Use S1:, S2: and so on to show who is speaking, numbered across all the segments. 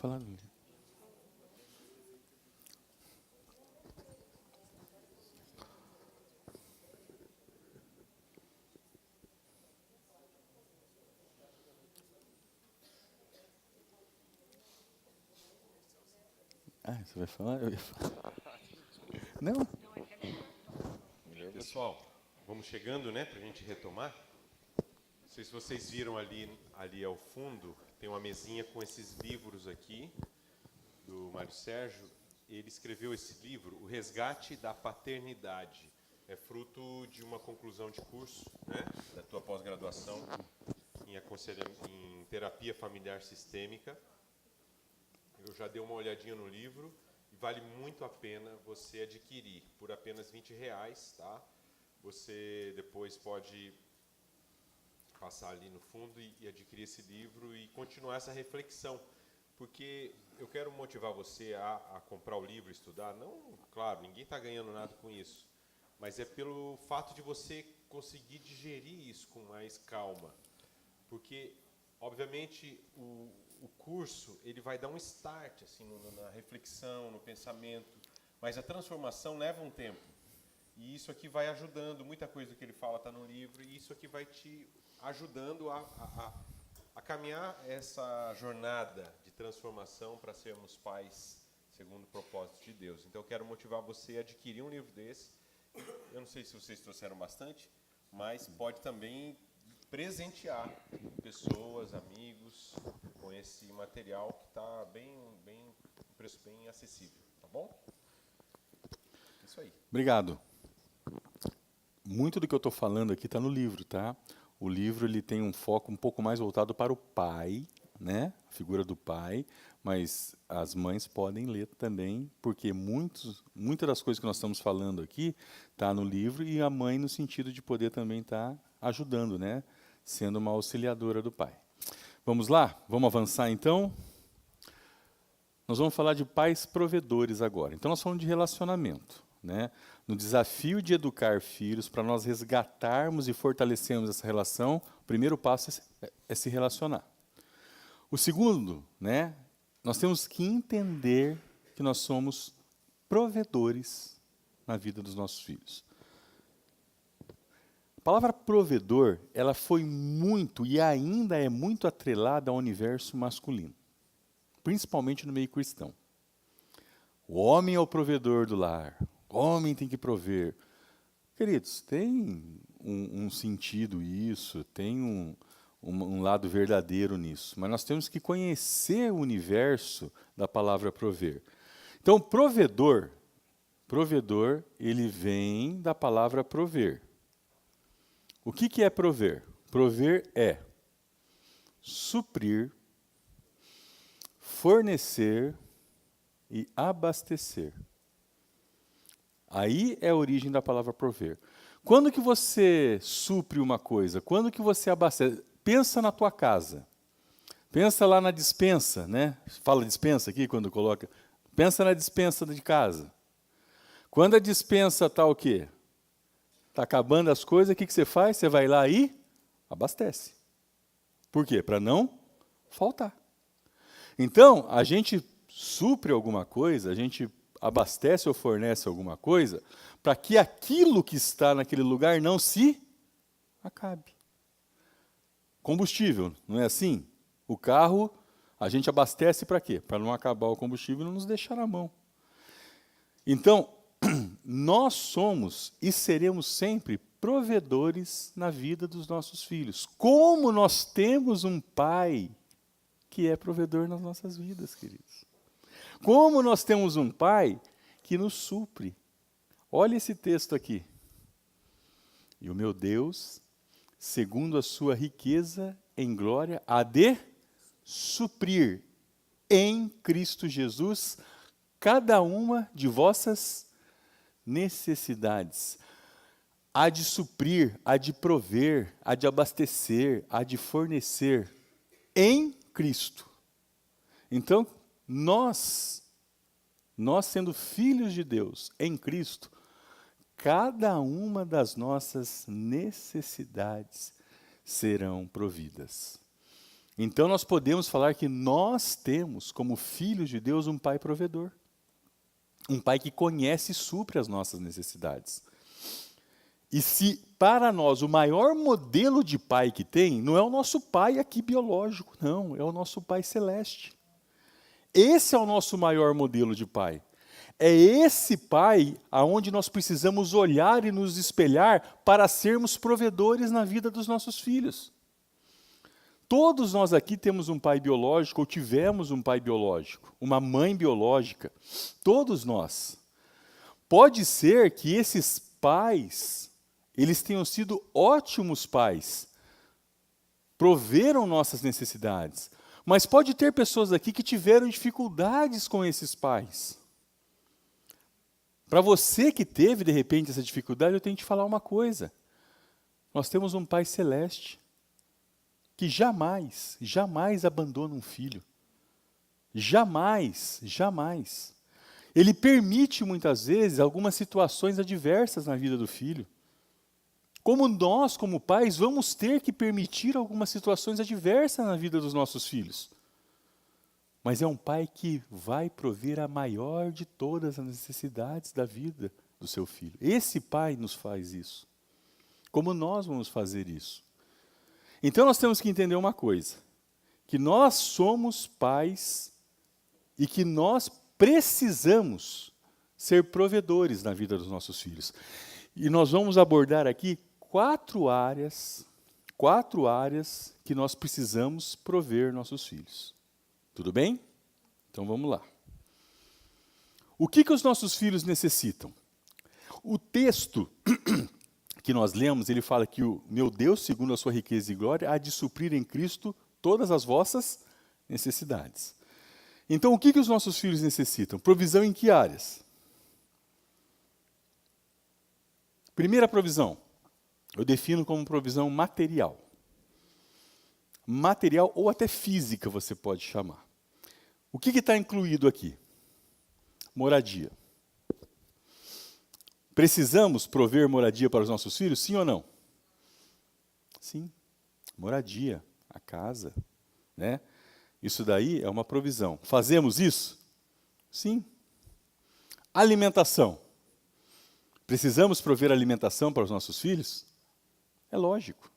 S1: falar do livro. Você vai falar? Eu ia falar. Não?
S2: Pessoal, vamos chegando, né, para a gente retomar. Não sei se vocês viram ali ao fundo, tem uma mesinha com esses livros aqui, do Mário Sérgio. Ele escreveu esse livro, O Resgate da Paternidade. É fruto de uma conclusão de curso, né, da tua pós-graduação em terapia familiar sistêmica. Eu já dei uma olhadinha no livro e vale muito a pena você adquirir por apenas R$20, tá? Você depois pode passar ali no fundo e adquirir esse livro e continuar essa reflexão, porque eu quero motivar você a comprar o livro, estudar. Não, claro, ninguém está ganhando nada com isso, mas é pelo fato de você conseguir digerir isso com mais calma, porque obviamente o curso ele vai dar um start assim na reflexão, no pensamento, mas a transformação leva um tempo. E isso aqui vai ajudando, muita coisa que ele fala está no livro, e isso aqui vai te ajudando a caminhar essa jornada de transformação para sermos pais segundo o propósito de Deus. Então eu quero motivar você a adquirir um livro desse. Eu não sei se vocês trouxeram bastante, mas pode também presentear pessoas, amigos, com esse material que está um preço bem acessível, tá bom? Isso aí.
S1: Obrigado. Muito do que eu estou falando aqui está no livro, tá? O livro ele tem um foco um pouco mais voltado para o pai, né? A figura do pai, mas as mães podem ler também, porque muitas das coisas que nós estamos falando aqui está no livro, e a mãe no sentido de poder também estar ajudando, né? Sendo uma auxiliadora do pai. Vamos lá? Vamos avançar então? Nós vamos falar de pais provedores agora. Então nós falamos de relacionamento, né? No desafio de educar filhos, para nós resgatarmos e fortalecermos essa relação, o primeiro passo é se relacionar. O segundo, né? Nós temos que entender que nós somos provedores na vida dos nossos filhos. A palavra provedor, ela foi muito e ainda é muito atrelada ao universo masculino, principalmente no meio cristão. O homem é o provedor do lar, o homem tem que prover. Queridos, tem um sentido isso, tem um lado verdadeiro nisso, mas nós temos que conhecer o universo da palavra prover. Então, provedor, ele vem da palavra prover. O que é prover? Prover é suprir, fornecer e abastecer. Aí é a origem da palavra prover. Quando que você supre uma coisa? Quando que você abastece? Pensa na tua casa. Pensa lá na despensa, né? Fala despensa aqui quando coloca. Pensa na despensa de casa. Quando a despensa está o quê? Está acabando as coisas, o que você faz? Você vai lá e abastece. Por quê? Para não faltar. Então, a gente supre alguma coisa, a gente abastece ou fornece alguma coisa, para que aquilo que está naquele lugar não se acabe. Combustível, não é assim? O carro, a gente abastece para quê? Para não acabar o combustível e não nos deixar na mão. Então, nós somos e seremos sempre provedores na vida dos nossos filhos. Como nós temos um pai que é provedor nas nossas vidas, queridos. Como nós temos um pai que nos supre. Olha esse texto aqui. E o meu Deus, segundo a sua riqueza em glória, há de suprir em Cristo Jesus cada uma de vossas necessidades. Há de suprir, há de prover, há de abastecer, há de fornecer em Cristo. Então, nós sendo filhos de Deus em Cristo, cada uma das nossas necessidades serão providas. Então nós podemos falar que nós temos, como filhos de Deus, um pai provedor. Um pai que conhece e supre as nossas necessidades. E se para nós o maior modelo de pai que tem, não é o nosso pai aqui biológico, não, é o nosso pai celeste. Esse é o nosso maior modelo de pai. É esse pai aonde nós precisamos olhar e nos espelhar para sermos provedores na vida dos nossos filhos. Todos nós aqui temos um pai biológico, ou tivemos um pai biológico, uma mãe biológica. Todos nós. Pode ser que esses pais, eles tenham sido ótimos pais, proveram nossas necessidades. Mas pode ter pessoas aqui que tiveram dificuldades com esses pais. Para você que teve, de repente, essa dificuldade, eu tenho que te falar uma coisa. Nós temos um Pai Celeste que jamais, jamais abandona um filho. Jamais, jamais. Ele permite, muitas vezes, algumas situações adversas na vida do filho. Como nós, como pais, vamos ter que permitir algumas situações adversas na vida dos nossos filhos. Mas é um pai que vai prover a maior de todas as necessidades da vida do seu filho. Esse pai nos faz isso. Como nós vamos fazer isso? Então nós temos que entender uma coisa, que nós somos pais e que nós precisamos ser provedores na vida dos nossos filhos. E nós vamos abordar aqui quatro áreas que nós precisamos prover nossos filhos. Tudo bem? Então vamos lá. O que os nossos filhos necessitam? O texto que nós lemos, ele fala que o meu Deus, segundo a sua riqueza e glória, há de suprir em Cristo todas as vossas necessidades. Então o que os nossos filhos necessitam? Provisão em que áreas? Primeira provisão, eu defino como provisão material. Material ou até física você pode chamar. O que está incluído aqui? Moradia. Precisamos prover moradia para os nossos filhos, sim ou não? Sim. Moradia, a casa, né? Isso daí é uma provisão. Fazemos isso? Sim. Alimentação. Precisamos prover alimentação para os nossos filhos? É lógico.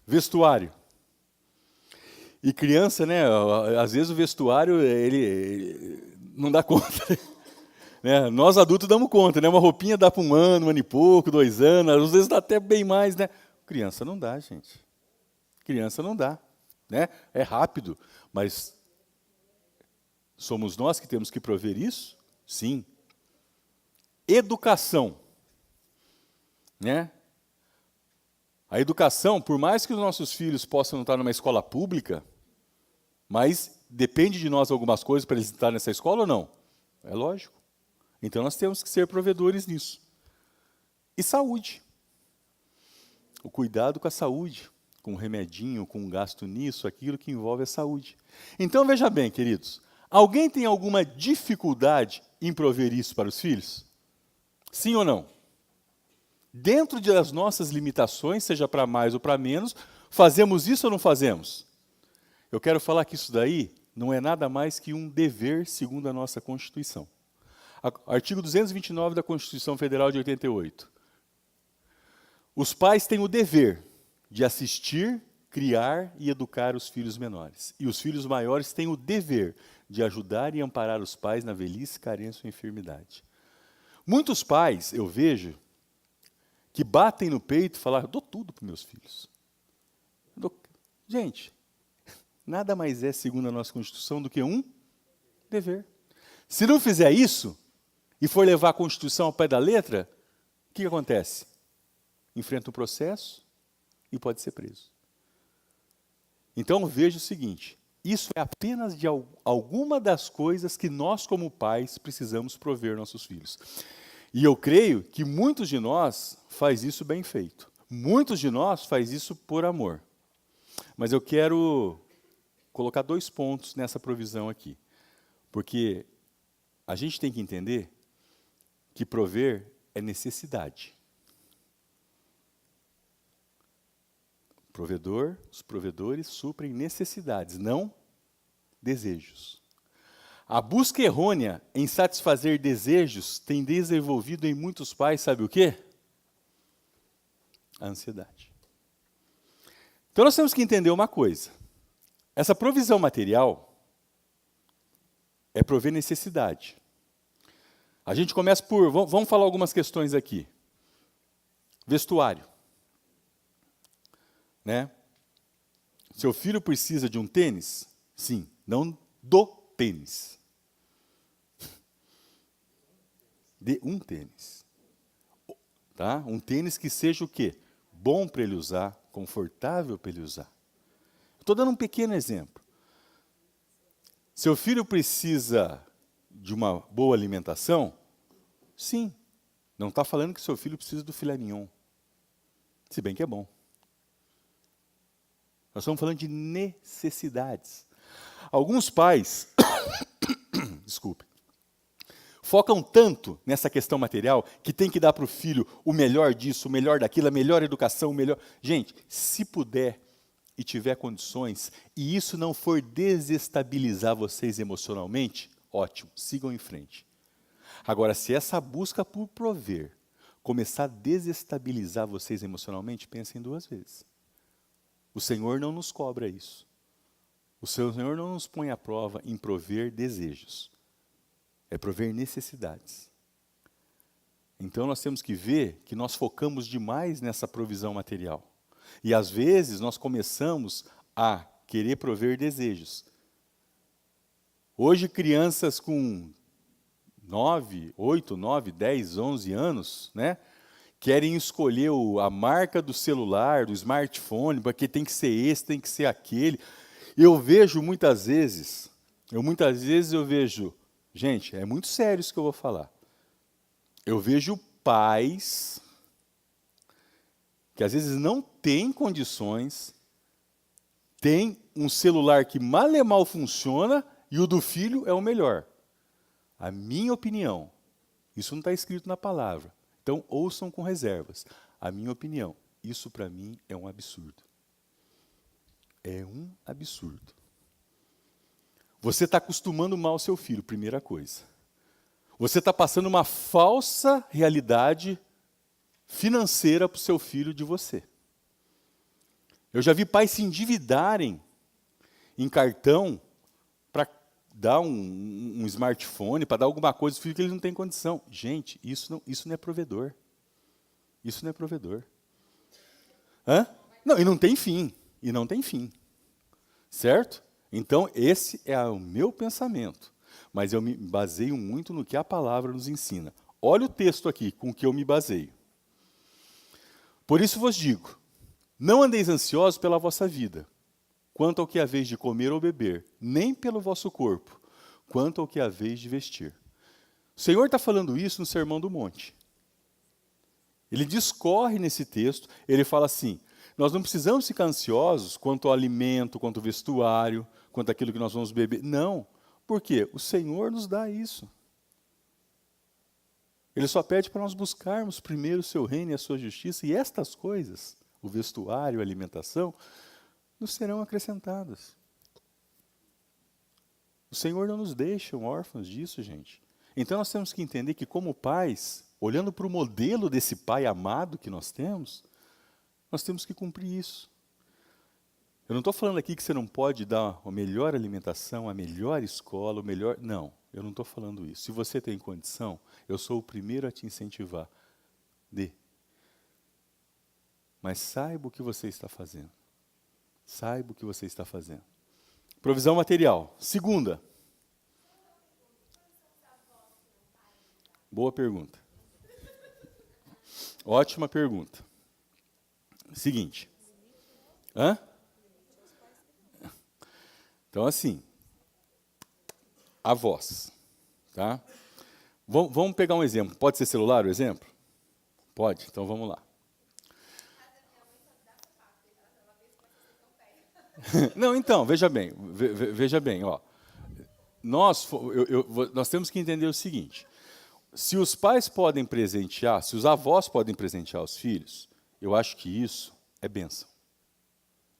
S1: Vestuário. E criança, né, às vezes o vestuário, ele não dá conta. Né? Nós adultos damos conta, né? Uma roupinha dá para um ano e pouco, 2 anos, às vezes dá até bem mais, né? Criança não dá, gente. Criança não dá, né? É rápido, mas somos nós que temos que prover isso? Sim. Educação. Né? A educação, por mais que os nossos filhos possam estar numa escola pública, mas depende de nós algumas coisas para eles estarem nessa escola ou não? É lógico. Então nós temos que ser provedores nisso. E saúde. O cuidado com a saúde, com um remedinho, com um gasto nisso, aquilo que envolve a saúde. Então veja bem, queridos, alguém tem alguma dificuldade em prover isso para os filhos? Sim ou não? Dentro das nossas limitações, seja para mais ou para menos, fazemos isso ou não fazemos? Eu quero falar que isso daí não é nada mais que um dever segundo a nossa Constituição. Artigo 229 da Constituição Federal de 88. Os pais têm o dever de assistir, criar e educar os filhos menores. E os filhos maiores têm o dever de ajudar e amparar os pais na velhice, carência ou enfermidade. Muitos pais, eu vejo, que batem no peito e falam, dou tudo para meus filhos. Gente, nada mais é, segundo a nossa Constituição, do que um dever. Se não fizer isso, e for levar a Constituição ao pé da letra, o que acontece? Enfrenta um processo e pode ser preso. Então, veja o seguinte, isso é apenas de alguma das coisas que nós, como pais, precisamos prover nossos filhos. E eu creio que muitos de nós faz isso bem feito. Muitos de nós faz isso por amor. Mas eu quero colocar 2 pontos nessa provisão aqui. Porque a gente tem que entender que prover é necessidade. Os provedores suprem necessidades, não desejos. A busca errônea em satisfazer desejos tem desenvolvido em muitos pais, sabe o quê? A ansiedade. Então nós temos que entender uma coisa. Essa provisão material é prover necessidade. A gente começa por, vamos falar algumas questões aqui. Vestuário. Né? Seu filho precisa de um tênis? Sim, não do tênis. De um tênis. Tá? Um tênis que seja o quê? Bom para ele usar, confortável para ele usar. Estou dando um pequeno exemplo. Seu filho precisa de uma boa alimentação? Sim. Não está falando que seu filho precisa do filé mignon. Se bem que é bom. Nós estamos falando de necessidades. Alguns pais, desculpe, focam tanto nessa questão material que tem que dar para o filho o melhor disso, o melhor daquilo, a melhor educação, o melhor... Gente, se puder e tiver condições, e isso não for desestabilizar vocês emocionalmente, ótimo, sigam em frente. Agora, se essa busca por prover começar a desestabilizar vocês emocionalmente, pensem duas vezes. O Senhor não nos cobra isso. O Senhor não nos põe à prova em prover desejos. É prover necessidades. Então nós temos que ver que nós focamos demais nessa provisão material. E às vezes nós começamos a querer prover desejos. Hoje crianças com 8, 9, 10, 11 anos, né, querem escolher a marca do celular, do smartphone, porque tem que ser esse, tem que ser aquele. Eu vejo muitas vezes eu vejo, gente, é muito sério isso que eu vou falar. Eu vejo pais que às vezes não têm condições, tem um celular que mal e mal funciona e o do filho é o melhor. A minha opinião, isso não está escrito na palavra, então ouçam com reservas. A minha opinião, isso para mim é um absurdo. É um absurdo. Você está acostumando mal o seu filho, primeira coisa. Você está passando uma falsa realidade financeira para o seu filho de você. Eu já vi pais se endividarem em cartão para dar um smartphone, para dar alguma coisa ao filho que ele não tem condição. Gente, isso não é provedor. Isso não é provedor. Hã? Não, e não tem fim. E não tem fim. Certo? Então, esse é o meu pensamento. Mas eu me baseio muito no que a palavra nos ensina. Olha o texto aqui com que eu me baseio. Por isso vos digo, não andeis ansiosos pela vossa vida, quanto ao que haveis de comer ou beber, nem pelo vosso corpo, quanto ao que haveis de vestir. O Senhor está falando isso no Sermão do Monte. Ele discorre nesse texto, ele fala assim, nós não precisamos ficar ansiosos quanto ao alimento, quanto ao vestuário, quanto àquilo que nós vamos beber. Não, porque o Senhor nos dá isso. Ele só pede para nós buscarmos primeiro o seu reino e a sua justiça, e estas coisas, o vestuário, a alimentação, nos serão acrescentadas. O Senhor não nos deixa órfãos disso, gente. Então nós temos que entender que como pais, olhando para o modelo desse pai amado que nós temos que cumprir isso. Eu não estou falando aqui que você não pode dar a melhor alimentação, a melhor escola, o melhor... Não, eu não estou falando isso. Se você tem condição, eu sou o primeiro a te incentivar. Dê. Mas saiba o que você está fazendo. Saiba o que você está fazendo. Provisão material. Segunda. Boa pergunta. Ótima pergunta. Seguinte. Hã? Então, assim, avós, tá? Vamos pegar um exemplo. Pode ser celular o exemplo? Pode, então vamos lá. Não, então, veja bem, ó. Nós temos que entender o seguinte, se os pais podem presentear, se os avós podem presentear os filhos, eu acho que isso é bênção.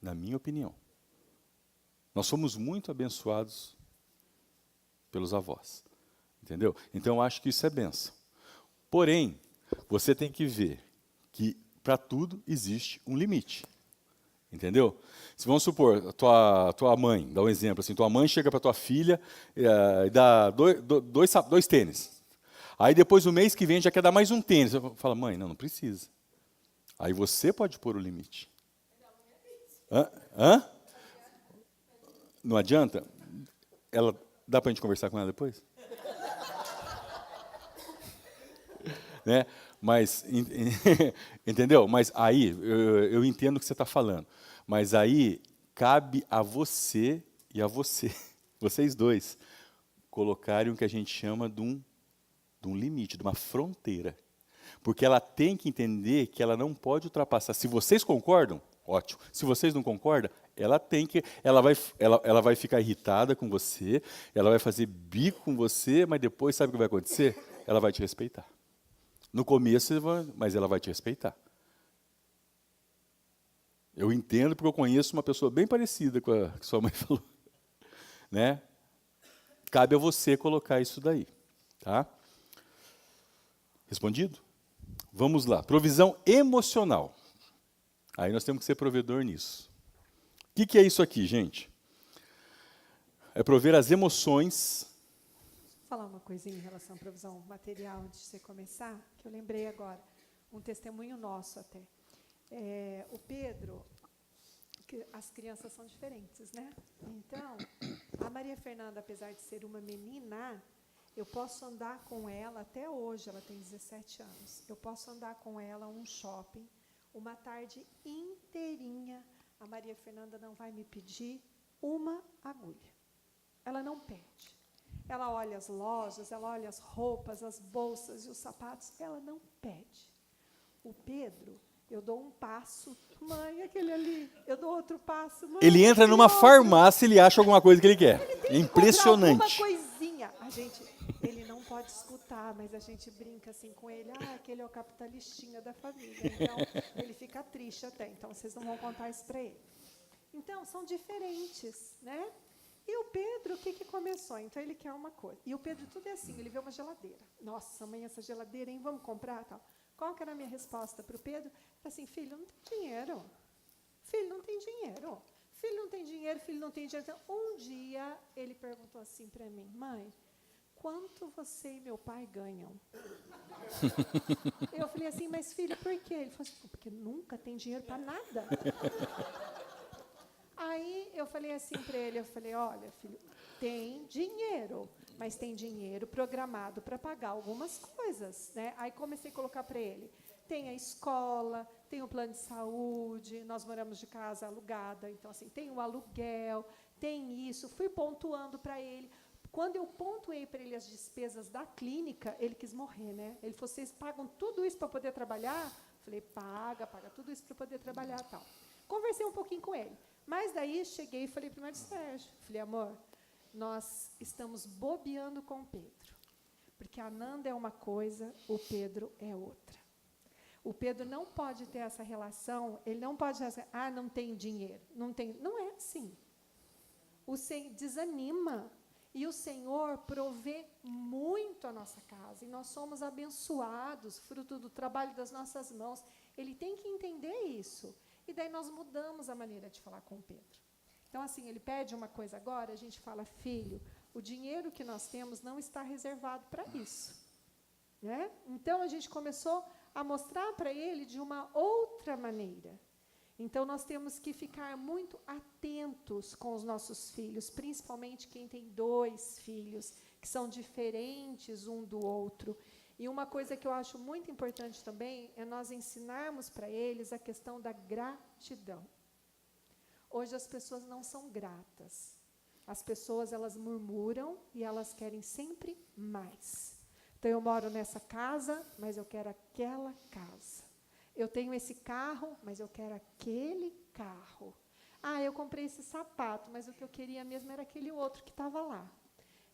S1: Na minha opinião. Nós somos muito abençoados pelos avós. Entendeu? Então, eu acho que isso é bênção. Porém, você tem que ver que para tudo existe um limite. Entendeu? Se vamos supor, tua mãe, dá um exemplo assim, tua mãe chega para tua filha e dá dois tênis. Aí depois, no mês que vem, já quer dar mais um tênis. Você fala, mãe, não precisa. Aí você pode pôr o limite. Hã? Não adianta? Dá para a gente conversar com ela depois? Né? Mas, entendeu? Mas aí, eu entendo o que você está falando. Mas aí, cabe a você e a você, vocês dois, colocarem o que a gente chama de um limite, de uma fronteira. Porque ela tem que entender que ela não pode ultrapassar. Se vocês concordam, ótimo. Se vocês não concordam, ela vai ficar irritada com você, ela vai fazer bico com você, mas depois, sabe o que vai acontecer? Ela vai te respeitar. No começo, mas ela vai te respeitar. Eu entendo porque eu conheço uma pessoa bem parecida com a que sua mãe falou. Né? Cabe a você colocar isso daí. Tá? Respondido? Vamos lá. Provisão emocional. Aí nós temos que ser provedor nisso. O que é isso aqui, gente? É prover as emoções.
S3: Vou falar uma coisinha em relação à provisão material antes de você começar, que eu lembrei agora. Um testemunho nosso até. O Pedro, as crianças são diferentes, né? Então, a Maria Fernanda, apesar de ser uma menina, eu posso andar com ela, até hoje, ela tem 17 anos, eu posso andar com ela a um shopping, uma tarde inteirinha, a Maria Fernanda não vai me pedir uma agulha. Ela não pede. Ela olha as lojas, ela olha as roupas, as bolsas e os sapatos, ela não pede. O Pedro, eu dou um passo, mãe, aquele ali, eu dou outro passo, mãe.
S1: Ele entra numa farmácia e ele acha alguma coisa que ele quer.
S3: Ele tem
S1: É impressionante.
S3: Que comprar alguma coisinha. Ele não pode escutar, mas a gente brinca assim com ele. Aquele é o capitalistinha da família. Então, ele fica triste até. Então, vocês não vão contar isso para ele. Então, são diferentes, né? E o Pedro, o que começou? Então, ele quer uma coisa. E o Pedro, tudo é assim, ele vê uma geladeira. Nossa, mãe, essa geladeira, hein? Vamos comprar? Tal. Qual que era a minha resposta para o Pedro? Assim, filho, não tem dinheiro. Filho, não tem dinheiro. Filho, não tem dinheiro, filho, não tem dinheiro. Então, um dia, ele perguntou assim para mim, mãe, quanto você e meu pai ganham? Eu falei assim, mas filho, por quê? Ele falou assim, porque nunca tem dinheiro para nada. Aí eu falei assim para ele, eu falei, olha, filho, tem dinheiro, mas tem dinheiro programado para pagar algumas coisas, né? Aí comecei a colocar para ele, tem a escola, tem o plano de saúde, nós moramos de casa alugada, então assim, tem o aluguel, tem isso, fui pontuando para ele. Quando eu pontuei para ele as despesas da clínica, ele quis morrer, né? Ele falou, vocês pagam tudo isso para poder trabalhar? Falei, paga tudo isso para poder trabalhar e tal. Conversei um pouquinho com ele. Mas daí cheguei e falei para o Mário Sérgio, falei, amor, nós estamos bobeando com o Pedro, porque a Nanda é uma coisa, o Pedro é outra. O Pedro não pode ter essa relação, ele não pode dizer, não tem dinheiro, não é assim. O Senhor desanima, e o Senhor provê muito a nossa casa, e nós somos abençoados, fruto do trabalho das nossas mãos. Ele tem que entender isso. E daí nós mudamos a maneira de falar com o Pedro. Então, assim, ele pede uma coisa agora, a gente fala, filho, o dinheiro que nós temos não está reservado para isso. Né? Então, a gente começou a mostrar para ele de uma outra maneira. Então, nós temos que ficar muito atentos com os nossos filhos, principalmente quem tem 2 filhos, que são diferentes um do outro. E uma coisa que eu acho muito importante também é nós ensinarmos para eles a questão da gratidão. Hoje as pessoas não são gratas. As pessoas, elas murmuram e elas querem sempre mais. Então, eu moro nessa casa, mas eu quero aquela casa. Eu tenho esse carro, mas eu quero aquele carro. Eu comprei esse sapato, mas o que eu queria mesmo era aquele outro que estava lá.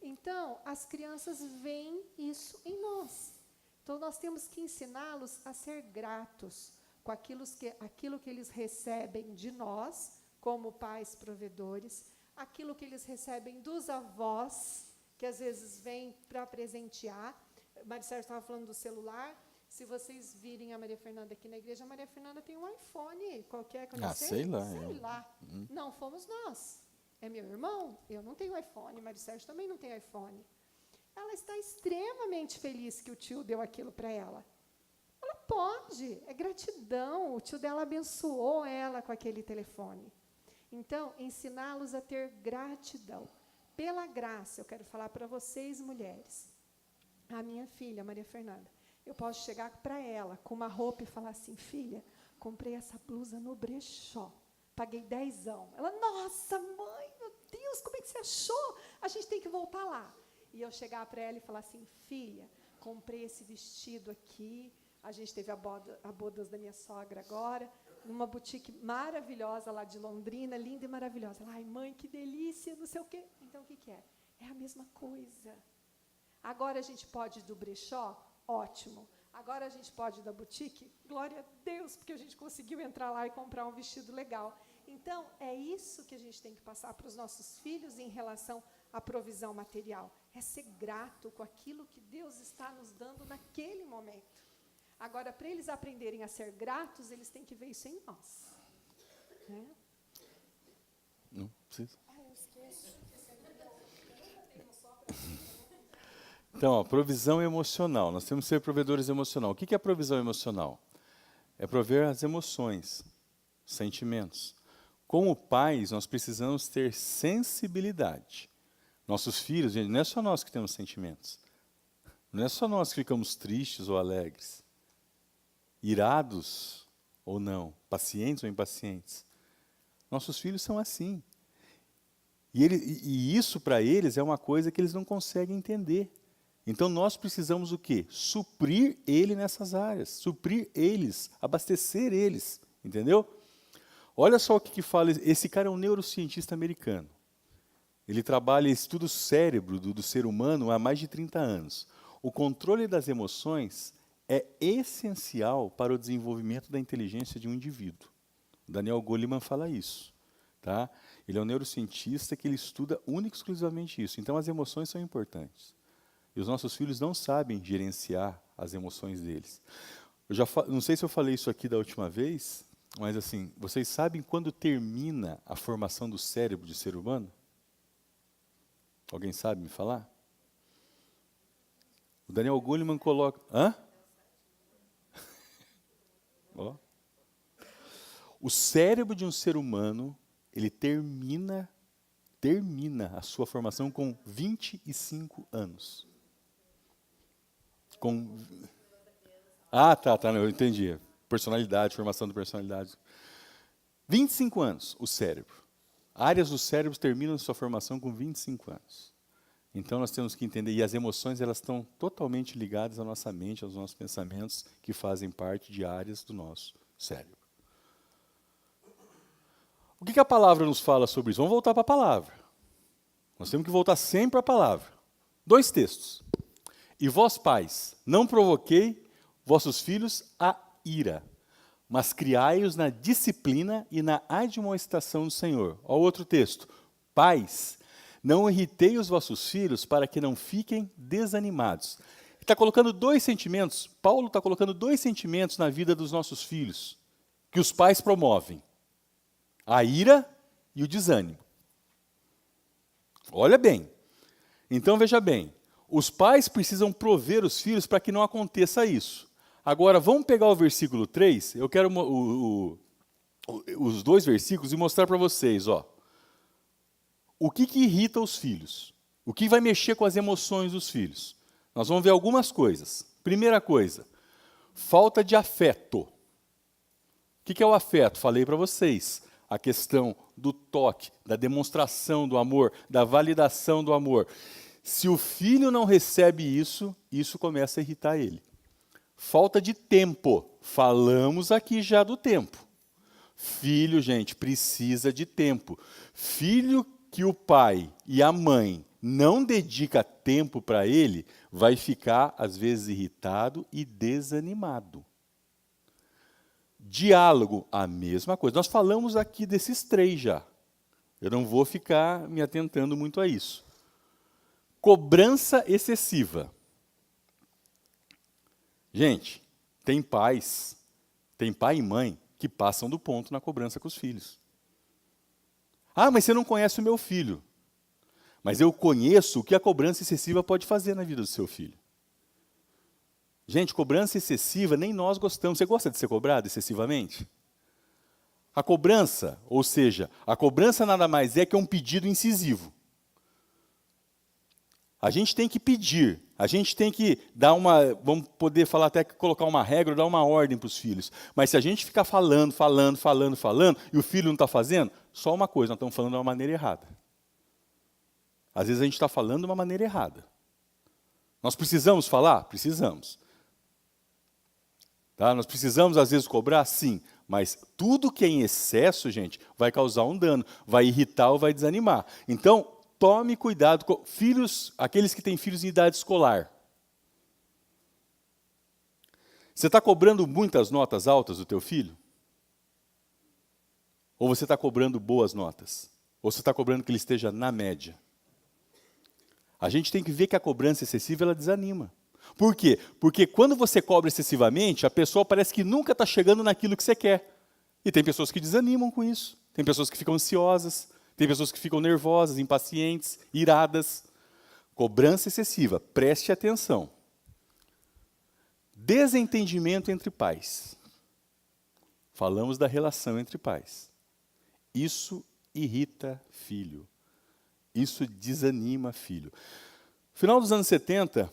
S3: Então, as crianças veem isso em nós. Então, nós temos que ensiná-los a ser gratos com aquilo que eles recebem de nós, como pais provedores, aquilo que eles recebem dos avós, que às vezes vêm para presentear. Maricela estava falando do celular. Se vocês virem a Maria Fernanda aqui na igreja, a Maria Fernanda tem um iPhone qualquer, que eu não sei.
S1: Sei lá.
S3: Sei lá. Não fomos nós. É meu irmão, eu não tenho iPhone, Mário Sérgio também não tem iPhone. Ela está extremamente feliz que o tio deu aquilo para ela. Ela pode, é gratidão, o tio dela abençoou ela com aquele telefone. Então, ensiná-los a ter gratidão. Pela graça, eu quero falar para vocês, mulheres, a minha filha, Maria Fernanda, eu posso chegar para ela com uma roupa e falar assim, filha, comprei essa blusa no brechó, paguei 10ão. Ela, nossa, mãe, meu Deus, como é que você achou? A gente tem que voltar lá. E eu chegar para ela e falar assim, filha, comprei esse vestido aqui, a gente teve a bodas da minha sogra agora, numa boutique maravilhosa lá de Londrina, linda e maravilhosa. Ela, ai, mãe, que delícia, não sei o quê. Então, o que é? É a mesma coisa. Agora a gente pode ir do brechó? Ótimo. Agora a gente pode ir da boutique? Glória a Deus, porque a gente conseguiu entrar lá e comprar um vestido legal. Então, é isso que a gente tem que passar para os nossos filhos em relação à provisão material. É ser grato com aquilo que Deus está nos dando naquele momento. Agora, para eles aprenderem a ser gratos, eles têm que ver isso em nós. Né?
S1: Não precisa.
S3: Eu esqueço.
S1: Então, ó, provisão emocional. Nós temos que ser provedores emocional. O que é provisão emocional? É prover as emoções, sentimentos. Como pais, nós precisamos ter sensibilidade. Nossos filhos, gente, não é só nós que temos sentimentos. Não é só nós que ficamos tristes ou alegres, irados ou não, pacientes ou impacientes. Nossos filhos são assim. E isso para eles é uma coisa que eles não conseguem entender. Então nós precisamos o quê? Suprir ele nessas áreas, suprir eles, abastecer eles, entendeu? Olha só o que fala, esse cara é um neurocientista americano. Ele trabalha e estuda o cérebro do ser humano há mais de 30 anos. O controle das emoções é essencial para o desenvolvimento da inteligência de um indivíduo. O Daniel Goleman fala isso. Tá? Ele é um neurocientista que ele estuda única e exclusivamente isso. Então as emoções são importantes. E os nossos filhos não sabem gerenciar as emoções deles. Não sei se eu falei isso aqui da última vez, mas assim, vocês sabem quando termina a formação do cérebro de ser humano? Alguém sabe me falar? O Daniel Goleman coloca... Hã? Ó. O cérebro de um ser humano, ele termina a sua formação com 25 anos. Tá, eu entendi. Personalidade, formação de personalidade. 25 anos, o cérebro. Áreas do cérebro terminam sua formação com 25 anos. Então nós temos que entender, e as emoções elas estão totalmente ligadas à nossa mente, aos nossos pensamentos, que fazem parte de áreas do nosso cérebro. O que a palavra nos fala sobre isso? Vamos voltar para a palavra. Nós temos que voltar sempre para a palavra. 2 textos. E vós, pais, não provoquei vossos filhos a ira, mas criai-os na disciplina e na admoestação do Senhor. Olha o outro texto. Pais, não irritei os vossos filhos para que não fiquem desanimados. Ele está colocando 2 sentimentos, Paulo está colocando 2 sentimentos na vida dos nossos filhos, que os pais promovem. A ira e o desânimo. Olha bem. Então, veja bem. Os pais precisam prover os filhos para que não aconteça isso. Agora, vamos pegar o versículo 3. Eu quero os 2 versículos e mostrar para vocês. Ó, o que irrita os filhos? O que vai mexer com as emoções dos filhos? Nós vamos ver algumas coisas. Primeira coisa, falta de afeto. O que é o afeto? Falei para vocês. A questão do toque, da demonstração do amor, da validação do amor. Se o filho não recebe isso, isso começa a irritar ele. Falta de tempo. Falamos aqui já do tempo. Filho, gente, precisa de tempo. Filho que o pai e a mãe não dedica tempo para ele, vai ficar, às vezes, irritado e desanimado. Diálogo, a mesma coisa. Nós falamos aqui desses 3 já. Eu não vou ficar me atentando muito a isso. Cobrança excessiva. Gente, tem pai e mãe que passam do ponto na cobrança com os filhos. Ah, mas você não conhece o meu filho. Mas eu conheço o que a cobrança excessiva pode fazer na vida do seu filho. Gente, cobrança excessiva, nem nós gostamos. Você gosta de ser cobrado excessivamente? A cobrança, ou seja, a cobrança nada mais é que um pedido incisivo. A gente tem que pedir, a gente tem que dar vamos poder falar até que colocar uma regra, dar uma ordem para os filhos. Mas se a gente ficar falando, e o filho não está fazendo, só uma coisa, nós estamos falando de uma maneira errada. Às vezes a gente está falando de uma maneira errada. Nós precisamos falar? Precisamos. Tá? Nós precisamos, às vezes, cobrar? Sim. Mas tudo que é em excesso, gente, vai causar um dano, vai irritar ou vai desanimar. Então, tome cuidado com filhos, aqueles que têm filhos em idade escolar. Você está cobrando muitas notas altas do teu filho? Ou você está cobrando boas notas? Ou você está cobrando que ele esteja na média? A gente tem que ver que a cobrança excessiva, ela desanima. Por quê? Porque quando você cobra excessivamente, a pessoa parece que nunca está chegando naquilo que você quer. E tem pessoas que desanimam com isso. Tem pessoas que ficam ansiosas. Tem pessoas que ficam nervosas, impacientes, iradas. Cobrança excessiva, preste atenção. Desentendimento entre pais. Falamos da relação entre pais. Isso irrita filho. Isso desanima filho. No final dos anos 70,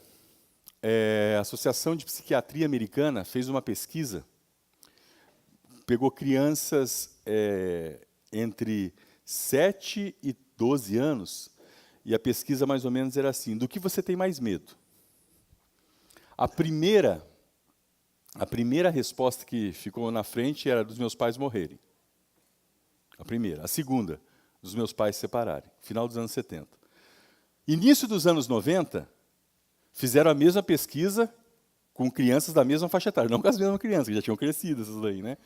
S1: a Associação de Psiquiatria Americana fez uma pesquisa, pegou crianças entre 7 e 12 anos, e a pesquisa mais ou menos era assim: do que você tem mais medo? A primeira resposta que ficou na frente era dos meus pais morrerem. A primeira. A segunda, dos meus pais se separarem. Final dos anos 70. Início dos anos 90, fizeram a mesma pesquisa com crianças da mesma faixa etária. Não com as mesmas crianças, que já tinham crescido essas daí, né?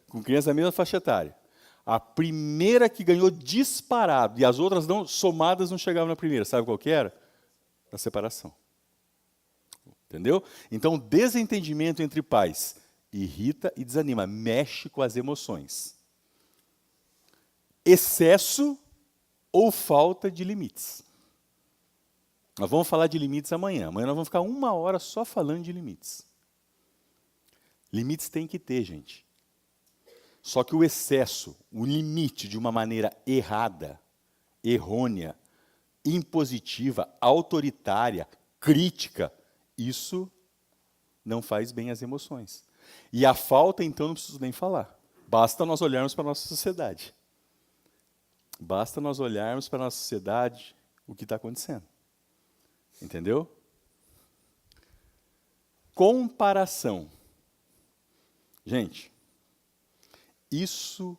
S1: Com crianças da mesma faixa etária. A primeira que ganhou disparado, e as outras não, somadas não chegavam na primeira. Sabe qual que era? A separação. Entendeu? Então, desentendimento entre pais irrita e desanima, mexe com as emoções. Excesso ou falta de limites. Nós vamos falar de limites amanhã. Amanhã nós vamos ficar 1 hora só falando de limites. Limites tem que ter, gente. Só que o excesso, o limite de uma maneira errada, errônea, impositiva, autoritária, crítica, isso não faz bem às emoções. E a falta, então, não preciso nem falar. Basta nós olharmos para a nossa sociedade. Basta nós olharmos para a nossa sociedade o que está acontecendo. Entendeu? Comparação. Gente, isso,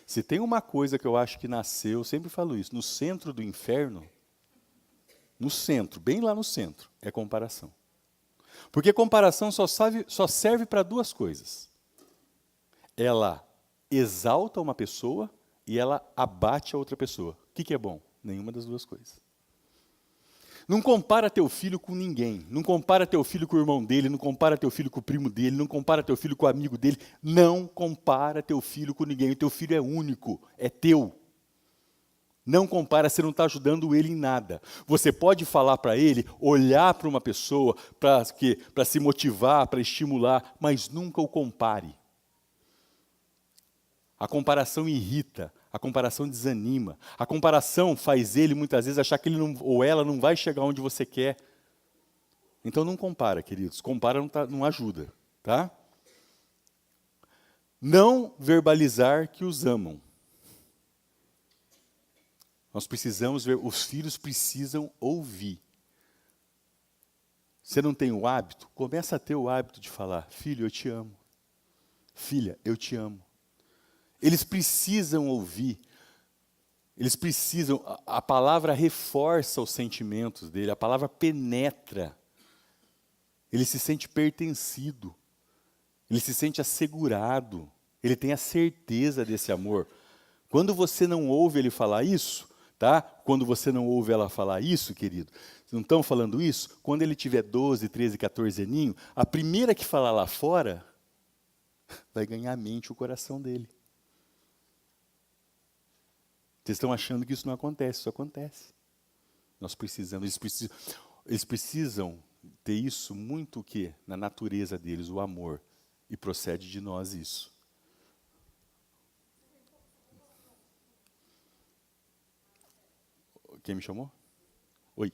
S1: se tem uma coisa que eu acho que nasceu, eu sempre falo isso, no centro do inferno, no centro, bem lá no centro, é comparação. Porque comparação só serve para 2 coisas. Ela exalta uma pessoa e ela abate a outra pessoa. O que é bom? Nenhuma das 2 coisas. Não compara teu filho com ninguém. Não compara teu filho com o irmão dele, não compara teu filho com o primo dele, não compara teu filho com o amigo dele. Não compara teu filho com ninguém. O teu filho é único, é teu. Não compara, você não está ajudando ele em nada. Você pode falar para ele, olhar para uma pessoa, para se motivar, para estimular, mas nunca o compare. A comparação irrita, a comparação desanima. A comparação faz ele, muitas vezes, achar que ele ou ela não vai chegar onde você quer. Então não compara, queridos. Compara não ajuda. Tá? Não verbalizar que os amam. Nós precisamos ver, os filhos precisam ouvir. Você não tem o hábito? Começa a ter o hábito de falar: filho, eu te amo. Filha, eu te amo. Eles precisam ouvir. Eles precisam, a palavra reforça os sentimentos dele, a palavra penetra. Ele se sente pertencido. Ele se sente assegurado. Ele tem a certeza desse amor. Quando você não ouve ele falar isso, tá? Quando você não ouve ela falar isso, querido, não estão falando isso? Quando ele tiver 12, 13, 14 aninhos, a primeira que falar lá fora vai ganhar a mente e o coração dele. Vocês estão achando que isso não acontece? Isso acontece. Nós precisamos, eles precisam ter isso muito o quê? Na natureza deles, o amor. E procede de nós isso. Quem me chamou? Oi.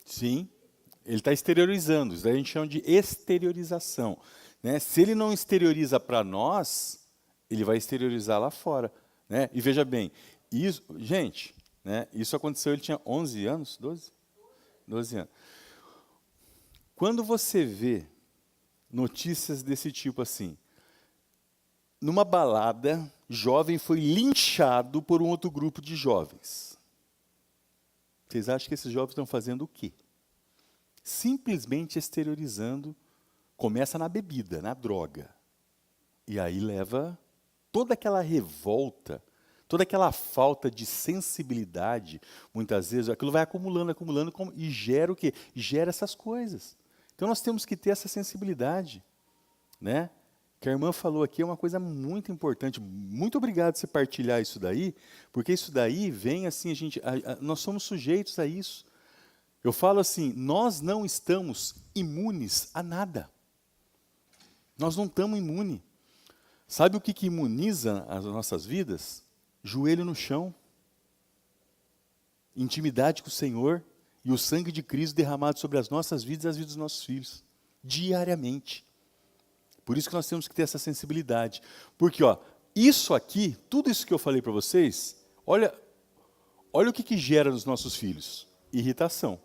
S1: Sim, ele está exteriorizando. Isso daí a gente chama de exteriorização. Né? Se ele não exterioriza para nós, ele vai exteriorizar lá fora. Né? E veja bem, isso, gente, né, isso aconteceu, ele tinha 11 anos, 12? 12 anos. Quando você vê notícias desse tipo assim, numa balada, jovem foi linchado por um outro grupo de jovens. Vocês acham que esses jovens estão fazendo o quê? Simplesmente exteriorizando, começa na bebida, na droga. E aí leva toda aquela revolta, toda aquela falta de sensibilidade, muitas vezes, aquilo vai acumulando, acumulando, e gera o quê? Gera essas coisas. Então nós temos que ter essa sensibilidade, né? Que a irmã falou aqui é uma coisa muito importante. Muito obrigado por você partilhar isso daí, porque isso daí vem assim, nós somos sujeitos a isso. Eu falo assim, nós não estamos imunes a nada. Nós não estamos imunes. Sabe o que imuniza as nossas vidas? Joelho no chão, intimidade com o Senhor e o sangue de Cristo derramado sobre as nossas vidas e as vidas dos nossos filhos, diariamente. Por isso que nós temos que ter essa sensibilidade. Porque, ó, isso aqui, tudo isso que eu falei para vocês, olha o que gera nos nossos filhos. Irritação.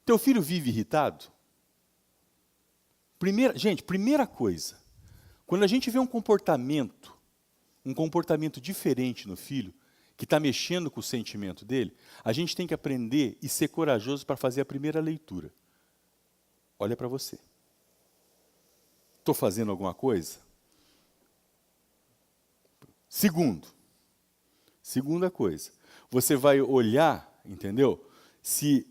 S1: Teu filho vive irritado? Primeira coisa, quando a gente vê um comportamento diferente no filho, que está mexendo com o sentimento dele, a gente tem que aprender e ser corajoso para fazer a primeira leitura. Olha para você. Estou fazendo alguma coisa? Segunda coisa, você vai olhar, entendeu? Se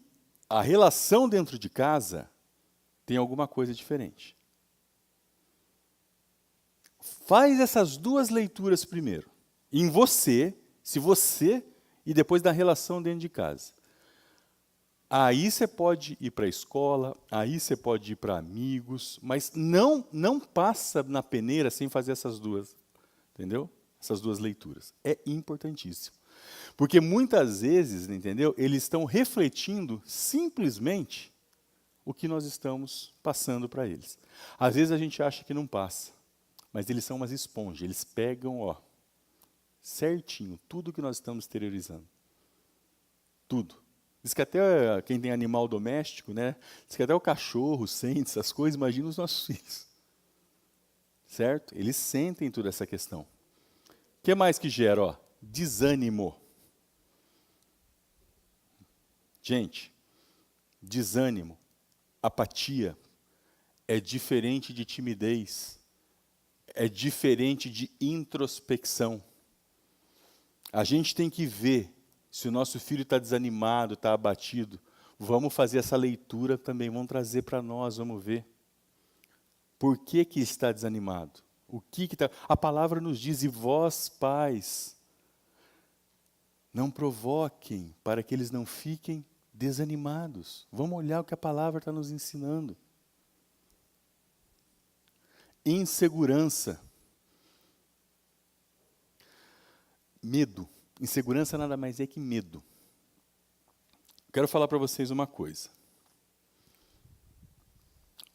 S1: a relação dentro de casa tem alguma coisa diferente. Faz essas duas leituras primeiro. Em você, e depois da relação dentro de casa. Aí você pode ir para a escola, aí você pode ir para amigos, mas não passa na peneira sem fazer essas duas, entendeu? Essas duas leituras. É importantíssimo. Porque muitas vezes, entendeu? Eles estão refletindo simplesmente o que nós estamos passando para eles. Às vezes a gente acha que não passa, mas eles são umas esponjas, eles pegam, ó, certinho tudo que nós estamos exteriorizando. Tudo. Diz que até quem tem animal doméstico, né? Diz que até o cachorro sente essas coisas, imagina os nossos filhos. Certo? Eles sentem toda essa questão. O que mais que gera? Ó, desânimo. Gente, desânimo, apatia, é diferente de timidez, é diferente de introspecção. A gente tem que ver se o nosso filho está desanimado, está abatido. Vamos fazer essa leitura também, vamos trazer para nós, vamos ver. Por que que está desanimado? O que está... A palavra nos diz, e vós, pais, não provoquem para que eles não fiquem desanimados. Vamos olhar o que a palavra está nos ensinando. Insegurança. Medo. Insegurança nada mais é que medo. Quero falar para vocês uma coisa.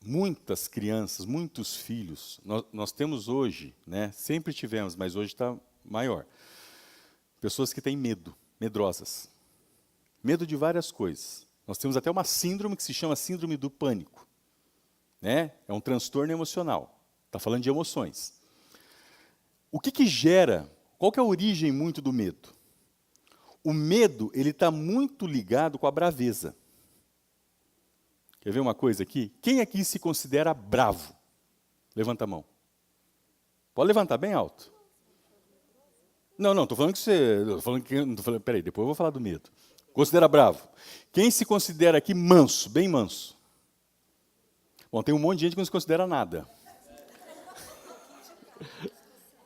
S1: Muitas crianças, muitos filhos, nós temos hoje, né, sempre tivemos, mas hoje está maior, pessoas que têm medo, medrosas. Medo de várias coisas. Nós temos até uma síndrome que se chama síndrome do pânico. Né? É um transtorno emocional. Está falando de emoções. O que que gera? Qual que é a origem muito do medo? O medo, ele está muito ligado com a braveza. Quer ver uma coisa aqui? Quem aqui se considera bravo? Levanta a mão. Pode levantar bem alto. Não, estou falando que você... Peraí, depois eu vou falar do medo. Considera bravo. Quem se considera aqui manso, bem manso? Bom, tem um monte de gente que não se considera nada.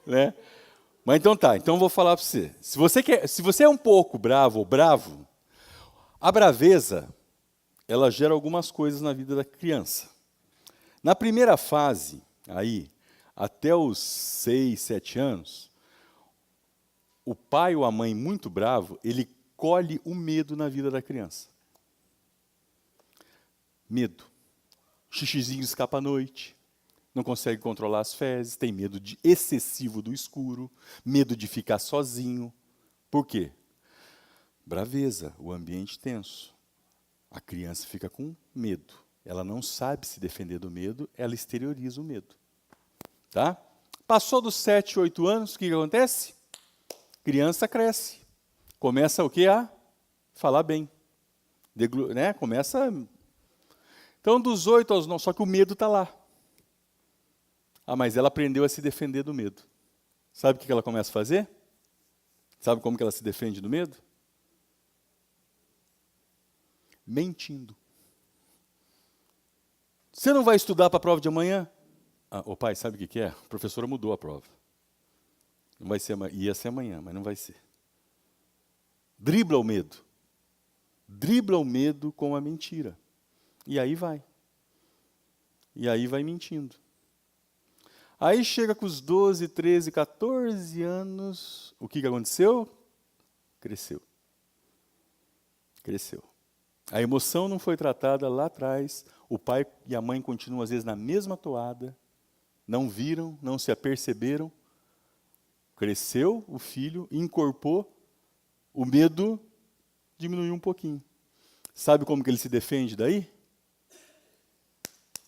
S1: Né? Mas então tá, então eu vou falar para você. Se você é um pouco bravo ou bravo, a braveza, ela gera algumas coisas na vida da criança. Na primeira fase, aí, até os 6, 7 anos, o pai ou a mãe muito bravo, ele colhe o medo na vida da criança. Medo. O xixizinho escapa à noite, não consegue controlar as fezes, tem medo excessivo do escuro, medo de ficar sozinho. Por quê? Braveza, o ambiente tenso. A criança fica com medo. Ela não sabe se defender do medo, ela exterioriza o medo. Tá? Passou dos 7, 8 anos, o que acontece? Criança cresce. Começa o quê? A falar bem. Né? Começa... Então, dos 8 aos 9, só que o medo está lá. Ah, mas ela aprendeu a se defender do medo. Sabe o que ela começa a fazer? Sabe como que ela se defende do medo? Mentindo. Você não vai estudar para a prova de amanhã? Ah, ô pai, sabe o que é? A professora mudou a prova. Não vai ser amanhã. Ia ser amanhã, mas não vai ser. Dribla o medo. Dribla o medo com a mentira. E aí vai. E aí vai mentindo. Aí chega com os 12, 13, 14 anos, o que aconteceu? Cresceu. Cresceu. A emoção não foi tratada lá atrás, o pai e a mãe continuam às vezes na mesma toada, não viram, não se aperceberam. Cresceu o filho, incorporou, o medo diminuiu um pouquinho. Sabe como que ele se defende daí?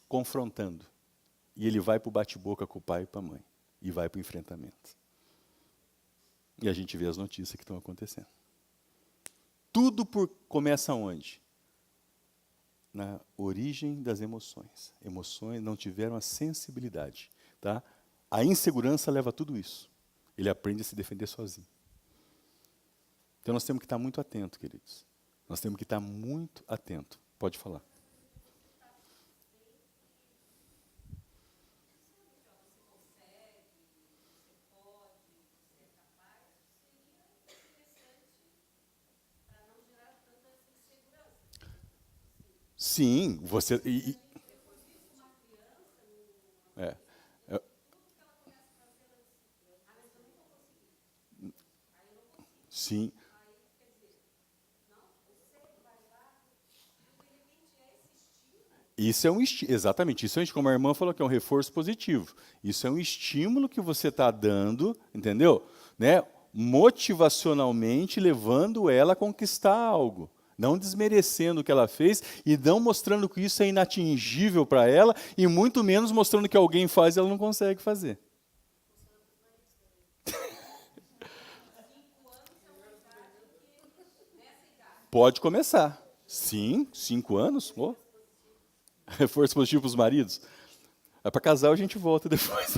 S1: Confrontando. E ele vai para o bate-boca com o pai e com a mãe. E vai para o enfrentamento. E a gente vê as notícias que estão acontecendo. Tudo começa onde? Na origem das emoções. Emoções não tiveram a sensibilidade. Tá? A insegurança leva a tudo isso. Ele aprende a se defender sozinho. Então nós temos que estar muito atentos, queridos. Nós temos que estar muito atentos. Pode falar. Sim, você... Sim. Isso é um estímulo, exatamente, isso é como a irmã falou que é um reforço positivo. Isso é um estímulo que você está dando, entendeu? Né? motivacionalmente levando ela a conquistar algo. Não desmerecendo o que ela fez e não mostrando que isso é inatingível para ela e muito menos mostrando que alguém faz e ela não consegue fazer. Pode começar. Sim, 5 anos. Oh. Reforço positivo para os maridos. É para casal, a gente volta depois.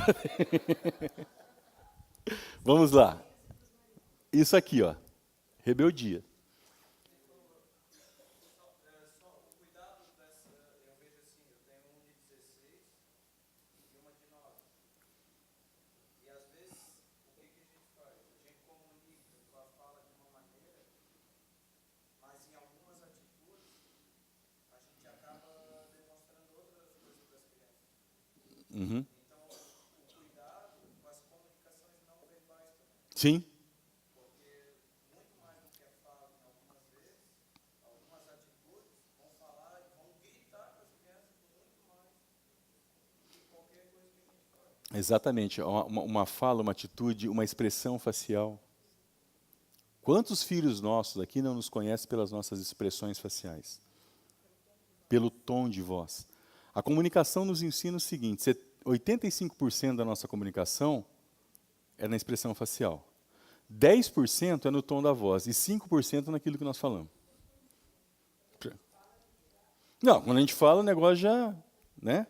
S1: Vamos lá. Isso aqui, ó. Rebeldia. Uhum. Sim. Exatamente. Uma fala, uma atitude, uma expressão facial. Quantos filhos nossos aqui não nos conhecem pelas nossas expressões faciais? Pelo tom de voz. A comunicação nos ensina o seguinte: 85% da nossa comunicação é na expressão facial. 10% é no tom da voz e 5% naquilo que nós falamos. Não, quando a gente fala, o negócio já, né?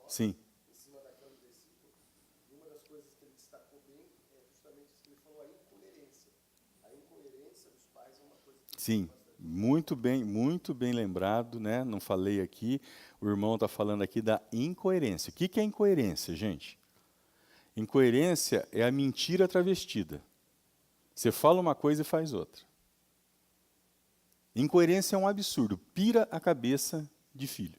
S1: Sim. Sim, muito bem lembrado, né? Não falei aqui, o irmão está falando aqui da incoerência. O que é incoerência, gente? Incoerência é a mentira travestida. Você fala uma coisa e faz outra. Incoerência é um absurdo, pira a cabeça de filho.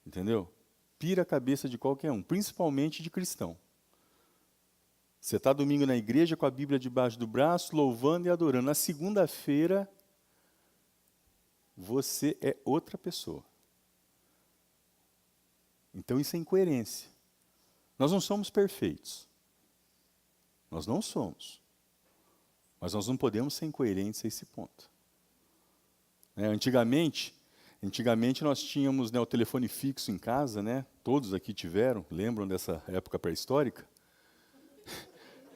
S1: Entendeu? Pira a cabeça de qualquer um, principalmente de cristão. Você está domingo na igreja com a Bíblia debaixo do braço, louvando e adorando. Na segunda-feira, você é outra pessoa. Então isso é incoerência. Nós não somos perfeitos. Nós não somos. Mas nós não podemos ser incoerentes a esse ponto. Antigamente nós tínhamos, né, o telefone fixo em casa, né? Todos aqui tiveram, lembram dessa época pré-histórica?